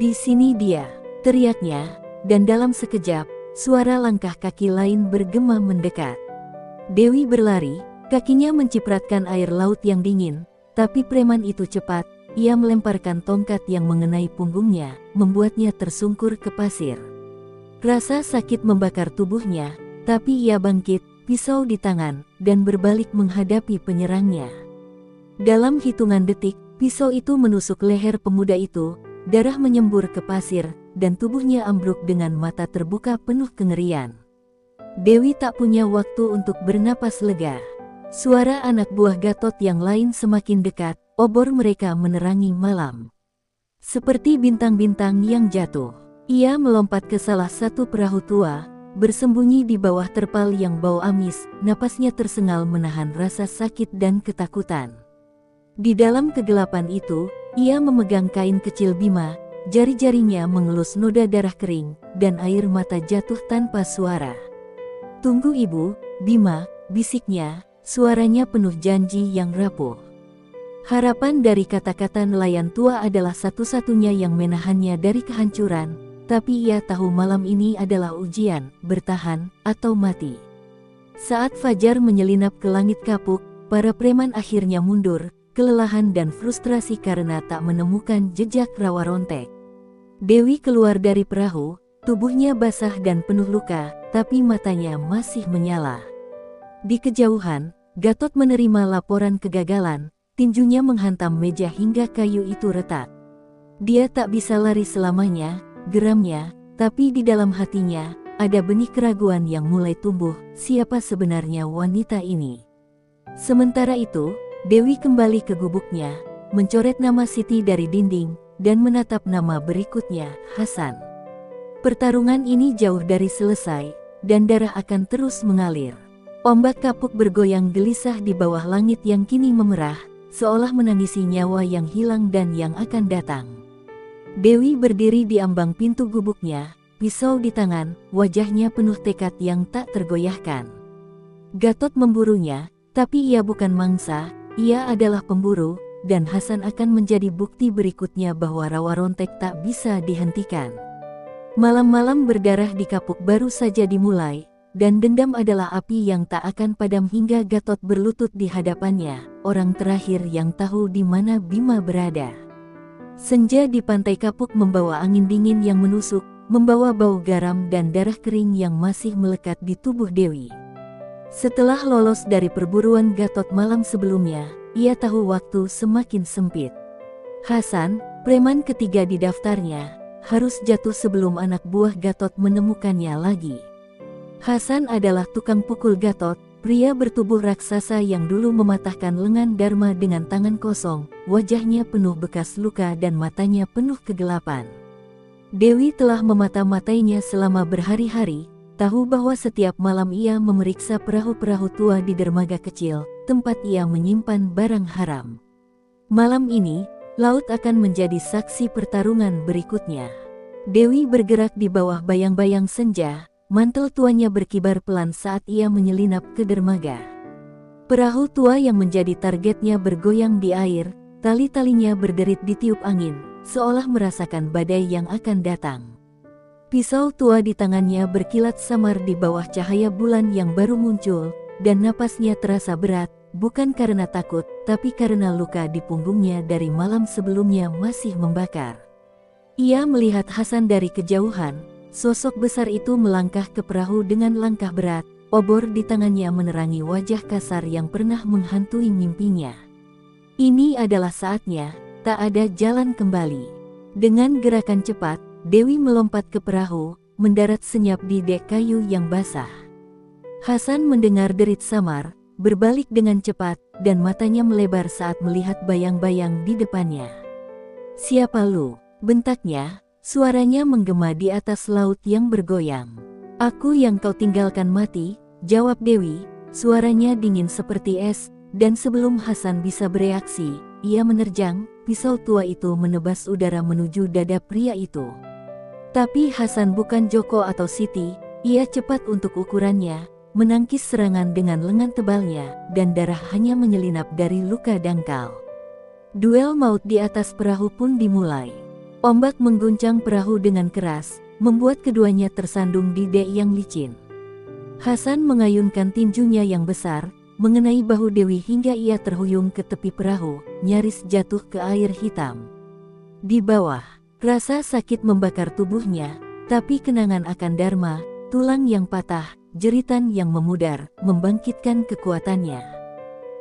"Di sini dia," teriaknya, dan dalam sekejap, suara langkah kaki lain bergema mendekat. Dewi berlari, kakinya mencipratkan air laut yang dingin, tapi preman itu cepat, ia melemparkan tongkat yang mengenai punggungnya, membuatnya tersungkur ke pasir. Rasa sakit membakar tubuhnya, tapi ia bangkit, pisau di tangan, dan berbalik menghadapi penyerangnya. Dalam hitungan detik, pisau itu menusuk leher pemuda itu, darah menyembur ke pasir, dan tubuhnya ambruk dengan mata terbuka penuh kengerian. Dewi tak punya waktu untuk bernapas lega. Suara anak buah Gatot yang lain semakin dekat, obor mereka menerangi malam. Seperti bintang-bintang yang jatuh, ia melompat ke salah satu perahu tua, bersembunyi di bawah terpal yang bau amis, napasnya tersengal menahan rasa sakit dan ketakutan. Di dalam kegelapan itu, ia memegang kain kecil Bima, jari-jarinya mengelus noda darah kering, dan air mata jatuh tanpa suara. "Tunggu ibu, Bima," bisiknya, suaranya penuh janji yang rapuh. Harapan dari kata-kata nelayan tua adalah satu-satunya yang menahannya dari kehancuran, tapi ia tahu malam ini adalah ujian, bertahan, atau mati. Saat fajar menyelinap ke langit kapuk, para preman akhirnya mundur, kelelahan dan frustrasi karena tak menemukan jejak rawa rontek. Dewi keluar dari perahu, tubuhnya basah dan penuh luka, tapi matanya masih menyala. Di kejauhan, Gatot menerima laporan kegagalan, tinjunya menghantam meja hingga kayu itu retak. Dia tak bisa lari selamanya, geramnya, tapi di dalam hatinya, ada benih keraguan yang mulai tumbuh, siapa sebenarnya wanita ini. Sementara itu, Dewi kembali ke gubuknya, mencoret nama Siti dari dinding, dan menatap nama berikutnya, Hasan. Pertarungan ini jauh dari selesai, dan darah akan terus mengalir. Ombak kapuk bergoyang gelisah di bawah langit yang kini memerah, seolah menangisi nyawa yang hilang dan yang akan datang. Dewi berdiri di ambang pintu gubuknya, pisau di tangan, wajahnya penuh tekad yang tak tergoyahkan. Gatot memburunya, tapi ia bukan mangsa, ia adalah pemburu, dan Hasan akan menjadi bukti berikutnya bahwa rawa rontek tak bisa dihentikan. Malam-malam berdarah di kapuk baru saja dimulai, dan dendam adalah api yang tak akan padam hingga Gatot berlutut di hadapannya, orang terakhir yang tahu di mana Bima berada. Senja di pantai kapuk membawa angin dingin yang menusuk, membawa bau garam dan darah kering yang masih melekat di tubuh Dewi. Setelah lolos dari perburuan Gatot malam sebelumnya, ia tahu waktu semakin sempit. Hasan, preman ketiga di daftarnya, harus jatuh sebelum anak buah Gatot menemukannya lagi. Hasan adalah tukang pukul Gatot, pria bertubuh raksasa yang dulu mematahkan lengan Dharma dengan tangan kosong, wajahnya penuh bekas luka dan matanya penuh kegelapan. Dewi telah memata-matainya selama berhari-hari, tahu bahwa setiap malam ia memeriksa perahu-perahu tua di dermaga kecil, tempat ia menyimpan barang haram. Malam ini, laut akan menjadi saksi pertarungan berikutnya. Dewi bergerak di bawah bayang-bayang senja, mantel tuanya berkibar pelan saat ia menyelinap ke dermaga. Perahu tua yang menjadi targetnya bergoyang di air, tali-talinya berderit ditiup angin, seolah merasakan badai yang akan datang. Pisau tua di tangannya berkilat samar di bawah cahaya bulan yang baru muncul, dan napasnya terasa berat, bukan karena takut, tapi karena luka di punggungnya dari malam sebelumnya masih membakar. Ia melihat Hasan dari kejauhan, sosok besar itu melangkah ke perahu dengan langkah berat, obor di tangannya menerangi wajah kasar yang pernah menghantui mimpinya. Ini adalah saatnya, tak ada jalan kembali. Dengan gerakan cepat, Dewi melompat ke perahu, mendarat senyap di dek kayu yang basah. Hasan mendengar derit samar, berbalik dengan cepat, dan matanya melebar saat melihat bayang-bayang di depannya. "Siapa lu?" bentaknya, suaranya menggema di atas laut yang bergoyang. "Aku yang kau tinggalkan mati," jawab Dewi, suaranya dingin seperti es, dan sebelum Hasan bisa bereaksi, ia menerjang, pisau tua itu menebas udara menuju dada pria itu. Tapi Hasan bukan Joko atau Siti, ia cepat untuk ukurannya, menangkis serangan dengan lengan tebalnya, dan darah hanya menyelinap dari luka dangkal. Duel maut di atas perahu pun dimulai. Ombak mengguncang perahu dengan keras, membuat keduanya tersandung di dek yang licin. Hasan mengayunkan tinjunya yang besar, mengenai bahu Dewi hingga ia terhuyung ke tepi perahu, nyaris jatuh ke air hitam. Di bawah, rasa sakit membakar tubuhnya, tapi kenangan akan Dharma, tulang yang patah, jeritan yang memudar, membangkitkan kekuatannya.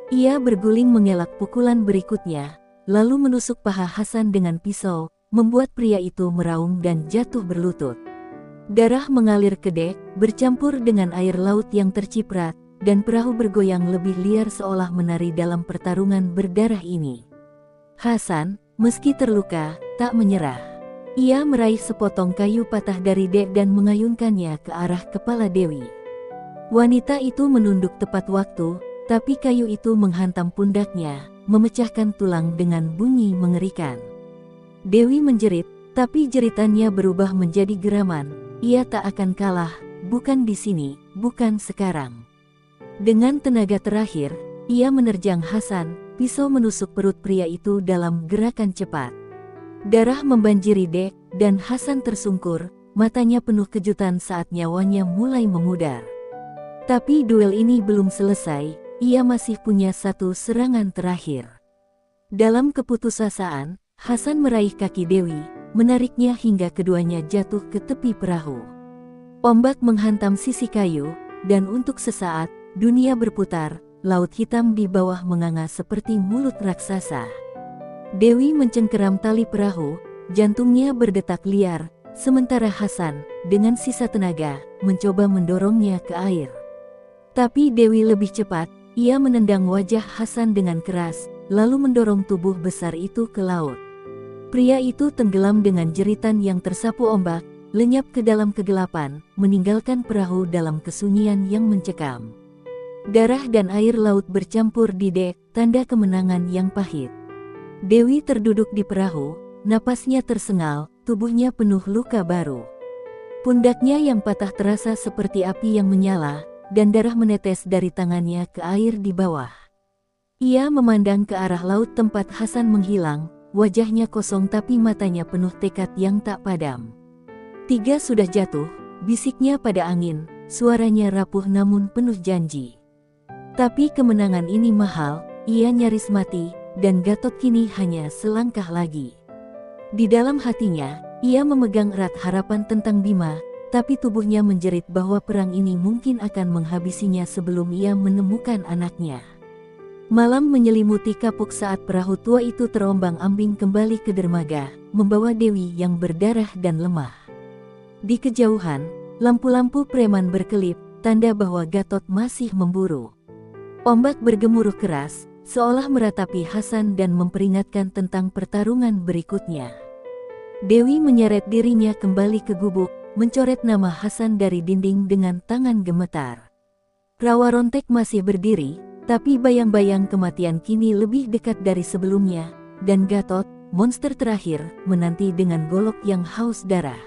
Ia berguling mengelak pukulan berikutnya, lalu menusuk paha Hasan dengan pisau, membuat pria itu meraung dan jatuh berlutut. Darah mengalir ke dek, bercampur dengan air laut yang terciprat, dan perahu bergoyang lebih liar seolah menari dalam pertarungan berdarah ini. Hasan, meski terluka, tak menyerah. Ia meraih sepotong kayu patah dari dek dan mengayunkannya ke arah kepala Dewi. Wanita itu menunduk tepat waktu, tapi kayu itu menghantam pundaknya, memecahkan tulang dengan bunyi mengerikan. Dewi menjerit, tapi jeritannya berubah menjadi geraman. Ia tak akan kalah, bukan di sini, bukan sekarang. Dengan tenaga terakhir, ia menerjang Hasan, pisau menusuk perut pria itu dalam gerakan cepat. Darah membanjiri dek, dan Hasan tersungkur, matanya penuh kejutan saat nyawanya mulai memudar. Tapi duel ini belum selesai, ia masih punya satu serangan terakhir. Dalam keputusasaan, Hasan meraih kaki Dewi, menariknya hingga keduanya jatuh ke tepi perahu. Ombak menghantam sisi kayu, dan untuk sesaat, dunia berputar, laut hitam di bawah menganga seperti mulut raksasa. Dewi mencengkeram tali perahu, jantungnya berdetak liar, sementara Hasan, dengan sisa tenaga, mencoba mendorongnya ke air. Tapi Dewi lebih cepat, ia menendang wajah Hasan dengan keras, lalu mendorong tubuh besar itu ke laut. Pria itu tenggelam dengan jeritan yang tersapu ombak, lenyap ke dalam kegelapan, meninggalkan perahu dalam kesunyian yang mencekam. Darah dan air laut bercampur di dek, tanda kemenangan yang pahit. Dewi terduduk di perahu, napasnya tersengal, tubuhnya penuh luka baru. Pundaknya yang patah terasa seperti api yang menyala, dan darah menetes dari tangannya ke air di bawah. Ia memandang ke arah laut tempat Hasan menghilang, wajahnya kosong tapi matanya penuh tekad yang tak padam. "Tiga sudah jatuh," bisiknya pada angin, suaranya rapuh namun penuh janji. Tapi kemenangan ini mahal, ia nyaris mati, dan Gatot kini hanya selangkah lagi. Di dalam hatinya, ia memegang erat harapan tentang Bima, tapi tubuhnya menjerit bahwa perang ini mungkin akan menghabisinya sebelum ia menemukan anaknya. Malam menyelimuti kapuk saat perahu tua itu terombang-ambing kembali ke dermaga, membawa Dewi yang berdarah dan lemah. Di kejauhan, lampu-lampu preman berkelip, tanda bahwa Gatot masih memburu. Ombak bergemuruh keras, seolah meratapi Hasan dan memperingatkan tentang pertarungan berikutnya. Dewi menyeret dirinya kembali ke gubuk, mencoret nama Hasan dari dinding dengan tangan gemetar. Rawa Rontek masih berdiri, tapi bayang-bayang kematian kini lebih dekat dari sebelumnya, dan Gatot, monster terakhir, menanti dengan golok yang haus darah.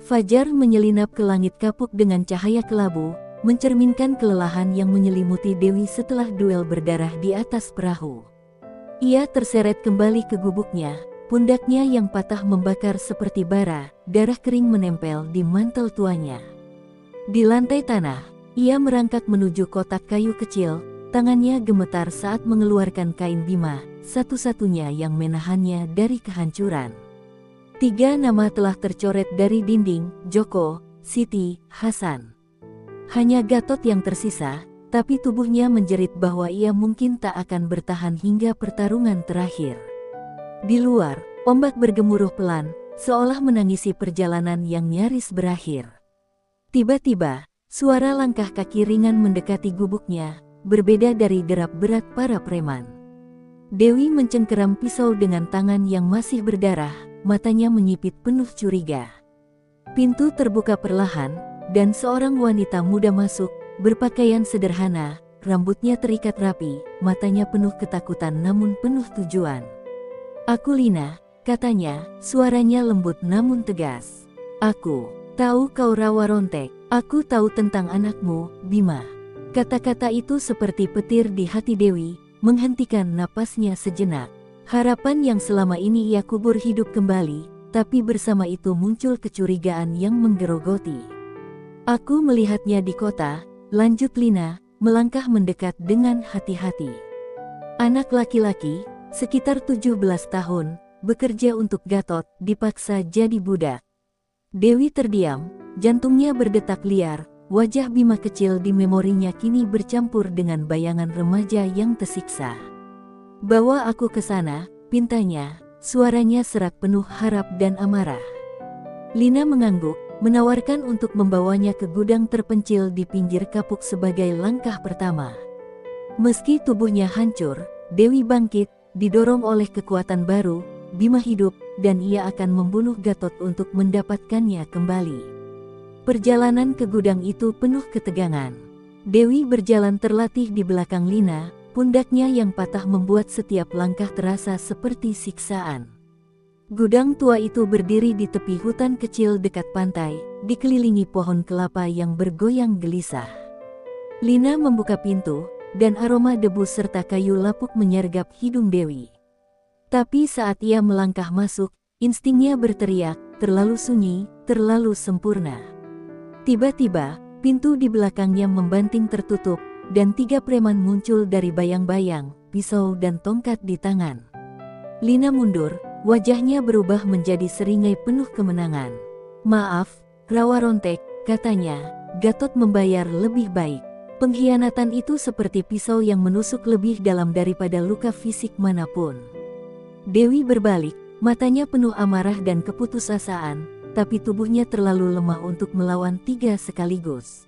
Fajar menyelinap ke langit kapuk dengan cahaya kelabu, mencerminkan kelelahan yang menyelimuti Dewi setelah duel berdarah di atas perahu. Ia terseret kembali ke gubuknya, pundaknya yang patah membakar seperti bara, darah kering menempel di mantel tuanya. Di lantai tanah, ia merangkak menuju kotak kayu kecil, tangannya gemetar saat mengeluarkan kain Bima, satu-satunya yang menahannya dari kehancuran. 3 nama telah tercoret dari dinding: Joko, Siti, Hasan. Hanya Gatot yang tersisa, tapi tubuhnya menjerit bahwa ia mungkin tak akan bertahan hingga pertarungan terakhir. Di luar, ombak bergemuruh pelan, seolah menangisi perjalanan yang nyaris berakhir. Tiba-tiba, suara langkah kaki ringan mendekati gubuknya, berbeda dari derap berat para preman. Dewi mencengkeram pisau dengan tangan yang masih berdarah, matanya menyipit penuh curiga. Pintu terbuka perlahan, dan seorang wanita muda masuk, berpakaian sederhana, rambutnya terikat rapi, matanya penuh ketakutan namun penuh tujuan. "Aku Lina," katanya, suaranya lembut namun tegas. "Aku tahu kau rawa rontek, aku tahu tentang anakmu, Bima." Kata-kata itu seperti petir di hati Dewi, menghentikan napasnya sejenak. Harapan yang selama ini ia kubur hidup kembali, tapi bersama itu muncul kecurigaan yang menggerogoti. "Aku melihatnya di kota," lanjut Lina, melangkah mendekat dengan hati-hati. Anak laki-laki, sekitar 17 tahun, bekerja untuk Gatot, dipaksa jadi budak. Dewi terdiam, jantungnya berdetak liar, wajah Bima kecil di memorinya kini bercampur dengan bayangan remaja yang tersiksa. "Bawa aku ke sana," pintanya, suaranya serak penuh harap dan amarah. Lina mengangguk, menawarkan untuk membawanya ke gudang terpencil di pinggir kapuk sebagai langkah pertama. Meski tubuhnya hancur, Dewi bangkit, didorong oleh kekuatan baru. Bima hidup, dan ia akan membunuh Gatot untuk mendapatkannya kembali. Perjalanan ke gudang itu penuh ketegangan. Dewi berjalan terlatih di belakang Lina, pundaknya yang patah membuat setiap langkah terasa seperti siksaan. Gudang tua itu berdiri di tepi hutan kecil dekat pantai, dikelilingi pohon kelapa yang bergoyang gelisah. Lina membuka pintu, dan aroma debu serta kayu lapuk menyergap hidung Dewi. Tapi saat ia melangkah masuk, instingnya berteriak, terlalu sunyi, terlalu sempurna. Tiba-tiba, pintu di belakangnya membanting tertutup, dan 3 preman muncul dari bayang-bayang, pisau dan tongkat di tangan. Lina mundur, wajahnya berubah menjadi seringai penuh kemenangan. "Maaf, rawa rontek," katanya, "Gatot membayar lebih baik." Pengkhianatan itu seperti pisau yang menusuk lebih dalam daripada luka fisik manapun. Dewi berbalik, matanya penuh amarah dan keputusasaan, tapi tubuhnya terlalu lemah untuk melawan 3 sekaligus.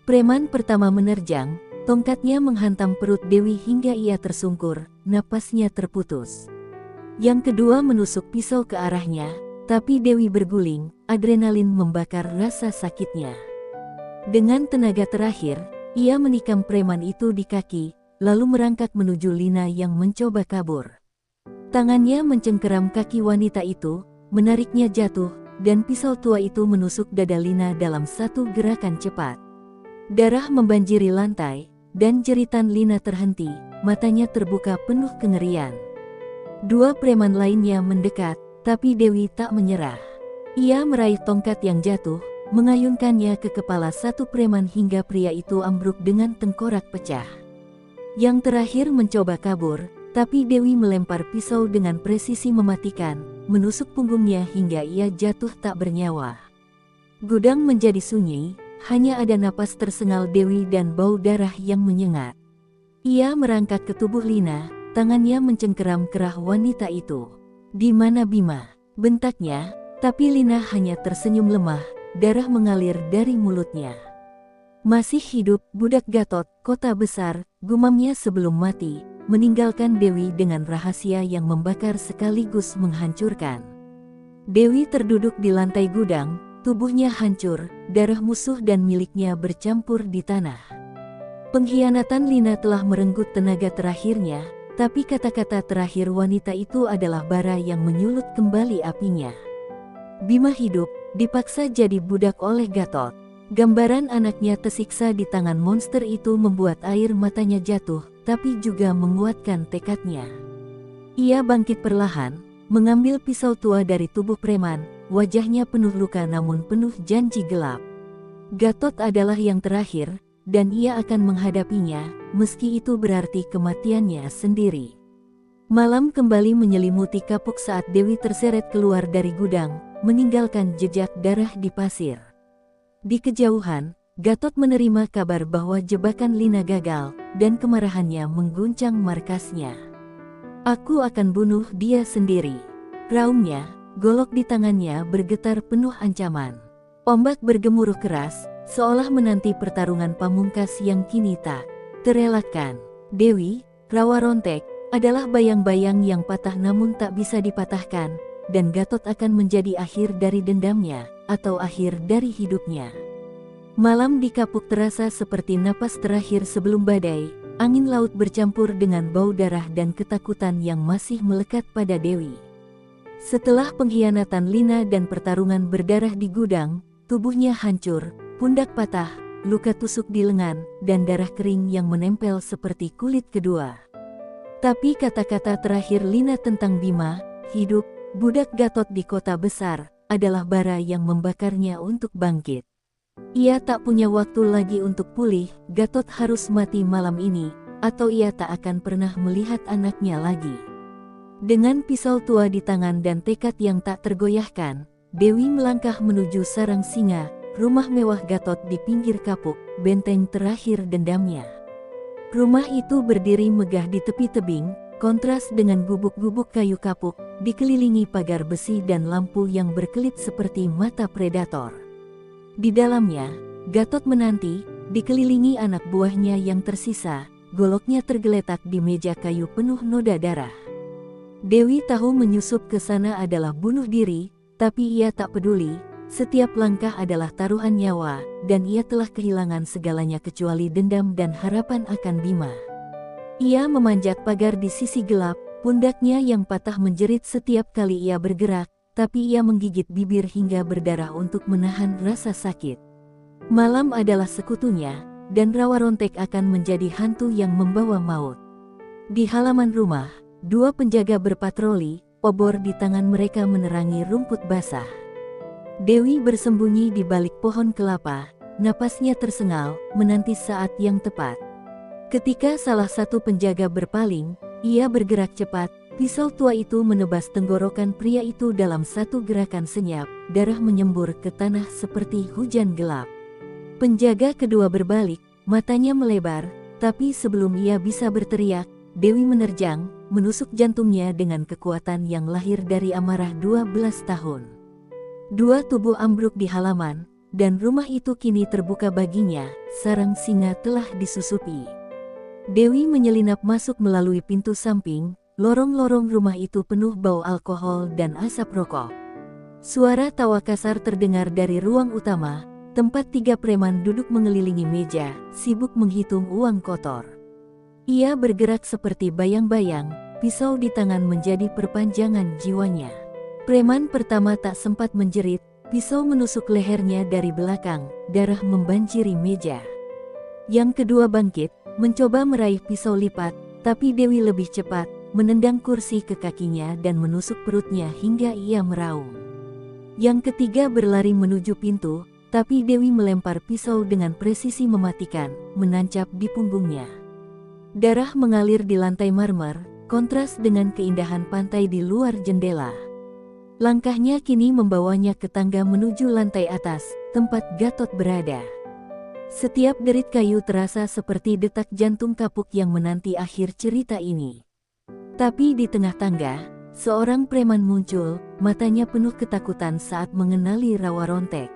Preman pertama menerjang, tongkatnya menghantam perut Dewi hingga ia tersungkur, napasnya terputus. Yang kedua menusuk pisau ke arahnya, tapi Dewi berguling, adrenalin membakar rasa sakitnya. Dengan tenaga terakhir, ia menikam preman itu di kaki, lalu merangkak menuju Lina yang mencoba kabur. Tangannya mencengkeram kaki wanita itu, menariknya jatuh, dan pisau tua itu menusuk dada Lina dalam satu gerakan cepat. Darah membanjiri lantai, dan jeritan Lina terhenti, matanya terbuka penuh kengerian. 2 preman lainnya mendekat, tapi Dewi tak menyerah. Ia meraih tongkat yang jatuh, mengayunkannya ke kepala satu preman hingga pria itu ambruk dengan tengkorak pecah. Yang terakhir mencoba kabur, tapi Dewi melempar pisau dengan presisi mematikan, menusuk punggungnya hingga ia jatuh tak bernyawa. Gudang menjadi sunyi, hanya ada napas tersengal Dewi dan bau darah yang menyengat. Ia merangkak ke tubuh Lina, tangannya mencengkeram kerah wanita itu. "Di mana Bima?" bentaknya, tapi Lina hanya tersenyum lemah, darah mengalir dari mulutnya. "Masih hidup, budak Gatot, kota besar," gumamnya sebelum mati, meninggalkan Dewi dengan rahasia yang membakar sekaligus menghancurkan. Dewi terduduk di lantai gudang, tubuhnya hancur, darah musuh dan miliknya bercampur di tanah. Pengkhianatan Lina telah merenggut tenaga terakhirnya, Tapi kata-kata terakhir wanita itu adalah bara yang menyulut kembali apinya. Bima hidup, dipaksa jadi budak oleh Gatot. Gambaran anaknya tersiksa di tangan monster itu membuat air matanya jatuh, tapi juga menguatkan tekadnya. Ia bangkit perlahan, mengambil pisau tua dari tubuh preman, wajahnya penuh luka namun penuh janji gelap. Gatot adalah yang terakhir, dan ia akan menghadapinya, meski itu berarti kematiannya sendiri. Malam kembali menyelimuti kapuk saat Dewi terseret keluar dari gudang, meninggalkan jejak darah di pasir. Di kejauhan, Gatot menerima kabar bahwa jebakan Lina gagal, dan kemarahannya mengguncang markasnya. "Aku akan bunuh dia sendiri," raungnya, golok di tangannya bergetar penuh ancaman. Ombak bergemuruh keras, seolah menanti pertarungan pamungkas yang kini tak terelakkan. Dewi, rawa rontek, adalah bayang-bayang yang patah namun tak bisa dipatahkan, dan Gatot akan menjadi akhir dari dendamnya, atau akhir dari hidupnya. Malam di kapuk terasa seperti napas terakhir sebelum badai, angin laut bercampur dengan bau darah dan ketakutan yang masih melekat pada Dewi. Setelah pengkhianatan Lina dan pertarungan berdarah di gudang, tubuhnya hancur, pundak patah, luka tusuk di lengan, dan darah kering yang menempel seperti kulit kedua. Tapi kata-kata terakhir Lina tentang Bima, hidup, budak Gatot di kota besar, adalah bara yang membakarnya untuk bangkit. Ia tak punya waktu lagi untuk pulih, Gatot harus mati malam ini, atau ia tak akan pernah melihat anaknya lagi. Dengan pisau tua di tangan dan tekad yang tak tergoyahkan, Dewi melangkah menuju sarang singa, rumah mewah Gatot di pinggir kapuk, benteng terakhir dendamnya. Rumah itu berdiri megah di tepi tebing, kontras dengan gubuk-gubuk kayu kapuk, dikelilingi pagar besi dan lampu yang berkelip seperti mata predator. Di dalamnya, Gatot menanti, dikelilingi anak buahnya yang tersisa, goloknya tergeletak di meja kayu penuh noda darah. Dewi tahu menyusup ke sana adalah bunuh diri, tapi ia tak peduli, setiap langkah adalah taruhan nyawa, dan ia telah kehilangan segalanya kecuali dendam dan harapan akan Bima. Ia memanjat pagar di sisi gelap, pundaknya yang patah menjerit setiap kali ia bergerak, tapi ia menggigit bibir hingga berdarah untuk menahan rasa sakit. Malam adalah sekutunya, dan rawa rontek akan menjadi hantu yang membawa maut. Di halaman rumah, dua penjaga berpatroli, obor di tangan mereka menerangi rumput basah. Dewi bersembunyi di balik pohon kelapa, napasnya tersengal, menanti saat yang tepat. Ketika salah satu penjaga berpaling, ia bergerak cepat, pisau tua itu menebas tenggorokan pria itu dalam satu gerakan senyap, darah menyembur ke tanah seperti hujan gelap. Penjaga kedua berbalik, matanya melebar, tapi sebelum ia bisa berteriak, Dewi menerjang, menusuk jantungnya dengan kekuatan yang lahir dari amarah 12 tahun. Dua tubuh ambruk di halaman, dan rumah itu kini terbuka baginya, sarang singa telah disusupi. Dewi menyelinap masuk melalui pintu samping, lorong-lorong rumah itu penuh bau alkohol dan asap rokok. Suara tawa kasar terdengar dari ruang utama, tempat tiga preman duduk mengelilingi meja, sibuk menghitung uang kotor. Ia bergerak seperti bayang-bayang, pisau di tangan menjadi perpanjangan jiwanya. Preman pertama tak sempat menjerit, pisau menusuk lehernya dari belakang, darah membanjiri meja. Yang kedua bangkit, mencoba meraih pisau lipat, tapi Dewi lebih cepat, menendang kursi ke kakinya dan menusuk perutnya hingga ia meraung. Yang ketiga berlari menuju pintu, tapi Dewi melempar pisau dengan presisi mematikan, menancap di punggungnya. Darah mengalir di lantai marmer, kontras dengan keindahan pantai di luar jendela. Langkahnya kini membawanya ke tangga menuju lantai atas, tempat Gatot berada. Setiap derit kayu terasa seperti detak jantung kapuk yang menanti akhir cerita ini. Tapi di tengah tangga, seorang preman muncul, matanya penuh ketakutan saat mengenali rawa rontek.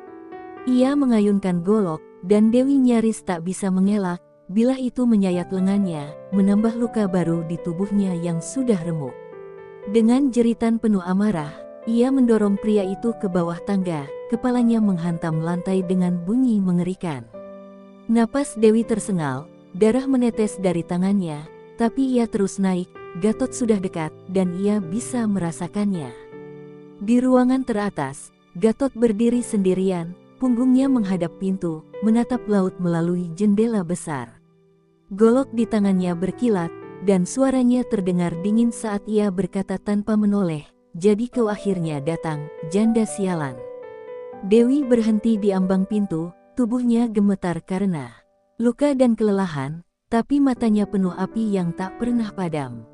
Ia mengayunkan golok, dan Dewi nyaris tak bisa mengelak, bilah itu menyayat lengannya, menambah luka baru di tubuhnya yang sudah remuk. Dengan jeritan penuh amarah, ia mendorong pria itu ke bawah tangga, kepalanya menghantam lantai dengan bunyi mengerikan. Napas Dewi tersengal, darah menetes dari tangannya, tapi ia terus naik, Gatot sudah dekat dan ia bisa merasakannya. Di ruangan teratas, Gatot berdiri sendirian, punggungnya menghadap pintu, menatap laut melalui jendela besar. Golok di tangannya berkilat, dan suaranya terdengar dingin saat ia berkata tanpa menoleh, "Jadi kau akhirnya datang, janda sialan." Dewi berhenti di ambang pintu, tubuhnya gemetar karena luka dan kelelahan, tapi matanya penuh api yang tak pernah padam.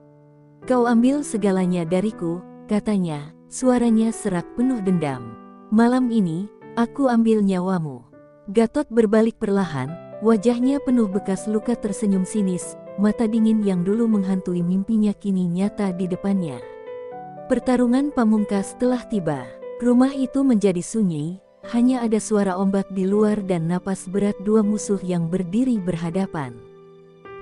"Kau ambil segalanya dariku," katanya, suaranya serak penuh dendam. "Malam ini, aku ambil nyawamu." Gatot berbalik perlahan, wajahnya penuh bekas luka tersenyum sinis, mata dingin yang dulu menghantui mimpinya kini nyata di depannya. Pertarungan pamungkas telah tiba. Rumah itu menjadi sunyi, hanya ada suara ombak di luar dan napas berat dua musuh yang berdiri berhadapan.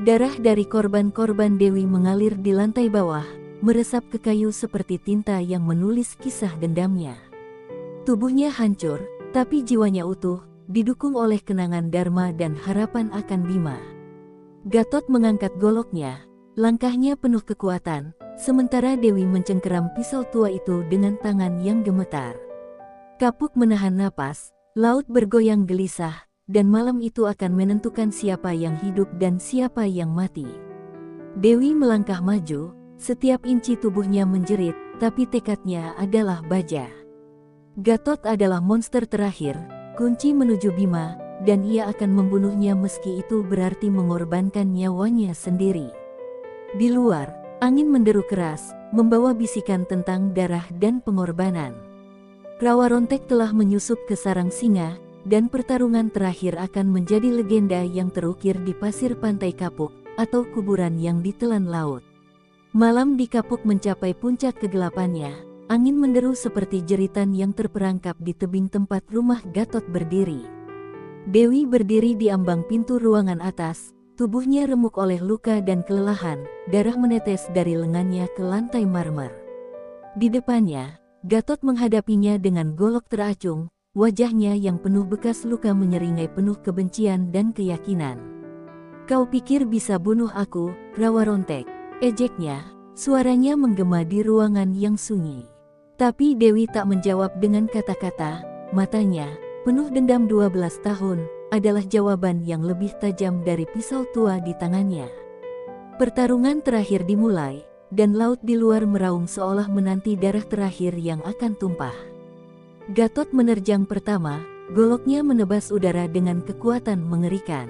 Darah dari korban-korban Dewi mengalir di lantai bawah, meresap ke kayu seperti tinta yang menulis kisah dendamnya. Tubuhnya hancur, tapi jiwanya utuh, didukung oleh kenangan Dharma dan harapan akan Bima. Gatot mengangkat goloknya, langkahnya penuh kekuatan, sementara Dewi mencengkeram pisau tua itu dengan tangan yang gemetar. Kapuk menahan napas, laut bergoyang gelisah, dan malam itu akan menentukan siapa yang hidup dan siapa yang mati. Dewi melangkah maju, setiap inci tubuhnya menjerit, tapi tekadnya adalah baja. Gatot adalah monster terakhir, kunci menuju Bima, dan ia akan membunuhnya meski itu berarti mengorbankan nyawanya sendiri. Di luar, angin menderu keras, membawa bisikan tentang darah dan pengorbanan. Rawa Rontek telah menyusup ke sarang singa, dan pertarungan terakhir akan menjadi legenda yang terukir di pasir pantai Kapuk, atau kuburan yang ditelan laut. Malam di Kapuk mencapai puncak kegelapannya, angin menderu seperti jeritan yang terperangkap di tebing tempat rumah Gatot berdiri. Dewi berdiri di ambang pintu ruangan atas, tubuhnya remuk oleh luka dan kelelahan, darah menetes dari lengannya ke lantai marmer. Di depannya, Gatot menghadapinya dengan golok teracung, wajahnya yang penuh bekas luka menyeringai penuh kebencian dan keyakinan. "Kau pikir bisa bunuh aku, Rawa Rontek?" ejeknya, suaranya menggema di ruangan yang sunyi. Tapi Dewi tak menjawab dengan kata-kata, matanya, penuh dendam 12 tahun, adalah jawaban yang lebih tajam dari pisau tua di tangannya. Pertarungan terakhir dimulai, dan laut di luar meraung seolah menanti darah terakhir yang akan tumpah. Gatot menerjang pertama, goloknya menebas udara dengan kekuatan mengerikan.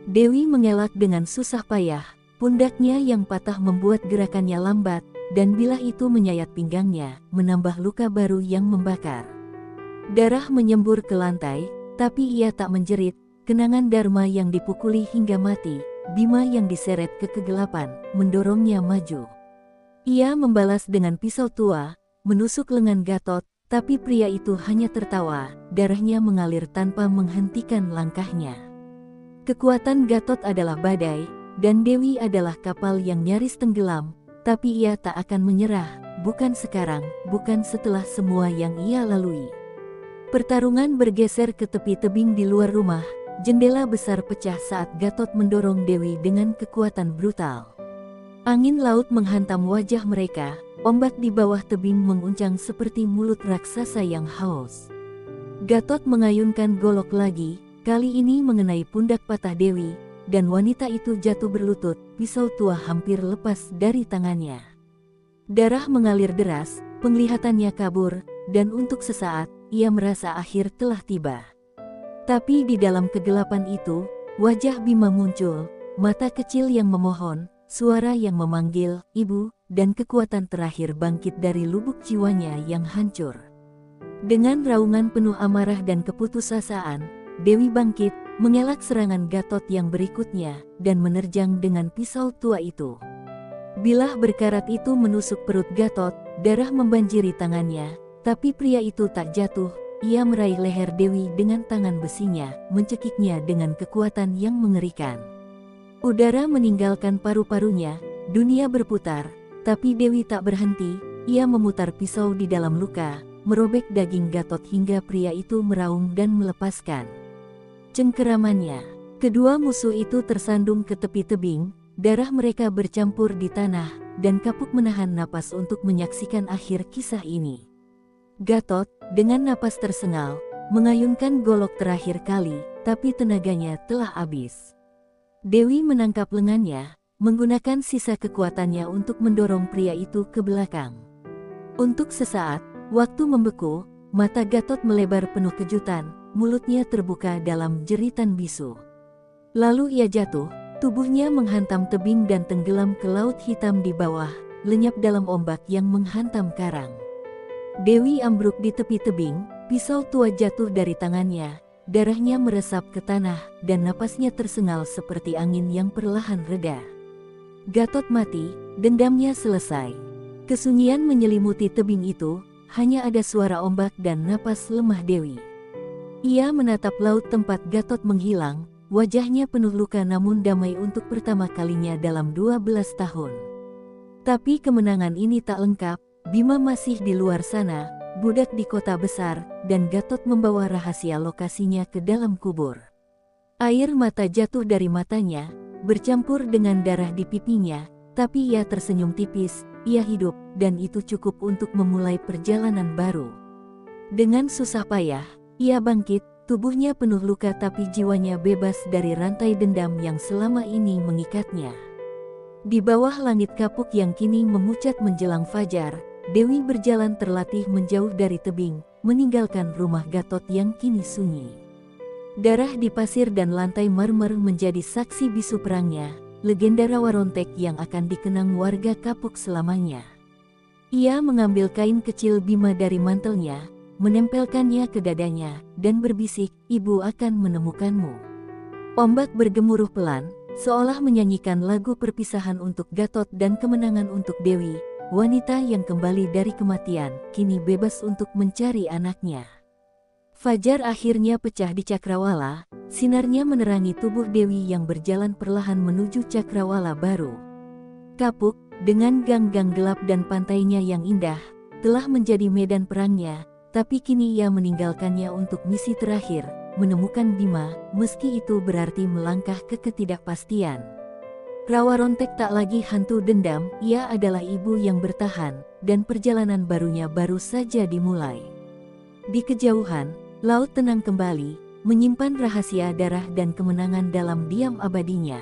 Dewi mengelak dengan susah payah, pundaknya yang patah membuat gerakannya lambat, dan bilah itu menyayat pinggangnya, menambah luka baru yang membakar. Darah menyembur ke lantai, tapi ia tak menjerit, kenangan Dharma yang dipukuli hingga mati, Bima yang diseret ke kegelapan, mendorongnya maju. Ia membalas dengan pisau tua, menusuk lengan Gatot, tapi pria itu hanya tertawa, darahnya mengalir tanpa menghentikan langkahnya. Kekuatan Gatot adalah badai, dan Dewi adalah kapal yang nyaris tenggelam, tapi ia tak akan menyerah, bukan sekarang, bukan setelah semua yang ia lalui. Pertarungan bergeser ke tepi tebing di luar rumah, jendela besar pecah saat Gatot mendorong Dewi dengan kekuatan brutal. Angin laut menghantam wajah mereka, ombak di bawah tebing menguncang seperti mulut raksasa yang haus. Gatot mengayunkan golok lagi, kali ini mengenai pundak patah Dewi, dan wanita itu jatuh berlutut, pisau tua hampir lepas dari tangannya. Darah mengalir deras, penglihatannya kabur, dan untuk sesaat, ia merasa akhir telah tiba. Tapi di dalam kegelapan itu, wajah Bima muncul, mata kecil yang memohon, suara yang memanggil, "Ibu," dan kekuatan terakhir bangkit dari lubuk jiwanya yang hancur. Dengan raungan penuh amarah dan keputusasaan, Dewi bangkit, mengelak serangan Gatot yang berikutnya, dan menerjang dengan pisau tua itu. Bilah berkarat itu menusuk perut Gatot, darah membanjiri tangannya, tapi pria itu tak jatuh, ia meraih leher Dewi dengan tangan besinya, mencekiknya dengan kekuatan yang mengerikan. Udara meninggalkan paru-parunya, dunia berputar, tapi Dewi tak berhenti, ia memutar pisau di dalam luka, merobek daging Gatot hingga pria itu meraung dan melepaskan cengkeramannya. Kedua musuh itu tersandung ke tepi tebing, darah mereka bercampur di tanah, dan Kapuk menahan napas untuk menyaksikan akhir kisah ini. Gatot, dengan napas tersengal, mengayunkan golok terakhir kali, tapi tenaganya telah habis. Dewi menangkap lengannya, menggunakan sisa kekuatannya untuk mendorong pria itu ke belakang. Untuk sesaat, waktu membeku, mata Gatot melebar penuh kejutan, mulutnya terbuka dalam jeritan bisu. Lalu ia jatuh, tubuhnya menghantam tebing dan tenggelam ke laut hitam di bawah, lenyap dalam ombak yang menghantam karang. Dewi ambruk di tepi tebing, pisau tua jatuh dari tangannya, darahnya meresap ke tanah, dan napasnya tersengal seperti angin yang perlahan reda. Gatot mati, dendamnya selesai. Kesunyian menyelimuti tebing itu, hanya ada suara ombak dan napas lemah Dewi. Ia menatap laut tempat Gatot menghilang, wajahnya penuh luka namun damai untuk pertama kalinya dalam 12 tahun. Tapi kemenangan ini tak lengkap, Bima masih di luar sana, budak di kota besar, dan Gatot membawa rahasia lokasinya ke dalam kubur. Air mata jatuh dari matanya, bercampur dengan darah di pipinya, tapi ia tersenyum tipis, ia hidup, dan itu cukup untuk memulai perjalanan baru. Dengan susah payah, ia bangkit, tubuhnya penuh luka tapi jiwanya bebas dari rantai dendam yang selama ini mengikatnya. Di bawah langit kapuk yang kini memucat menjelang fajar, Dewi berjalan terlatih menjauh dari tebing, meninggalkan rumah Gatot yang kini sunyi. Darah di pasir dan lantai marmer menjadi saksi bisu perangnya, legenda Rawa Rontek yang akan dikenang warga kapuk selamanya. Ia mengambil kain kecil Bima dari mantelnya, menempelkannya ke dadanya, dan berbisik, "Ibu akan menemukanmu." Ombak bergemuruh pelan, seolah menyanyikan lagu perpisahan untuk Gatot dan kemenangan untuk Dewi, wanita yang kembali dari kematian, kini bebas untuk mencari anaknya. Fajar akhirnya pecah di Cakrawala, sinarnya menerangi tubuh Dewi yang berjalan perlahan menuju Cakrawala baru. Kapuk, dengan gang-gang gelap dan pantainya yang indah, telah menjadi medan perangnya, tapi kini ia meninggalkannya untuk misi terakhir, menemukan Bima, meski itu berarti melangkah ke ketidakpastian. Rawa Rontek tak lagi hantu dendam, ia adalah ibu yang bertahan, dan perjalanan barunya baru saja dimulai. Di kejauhan, laut tenang kembali, menyimpan rahasia darah dan kemenangan dalam diam abadinya.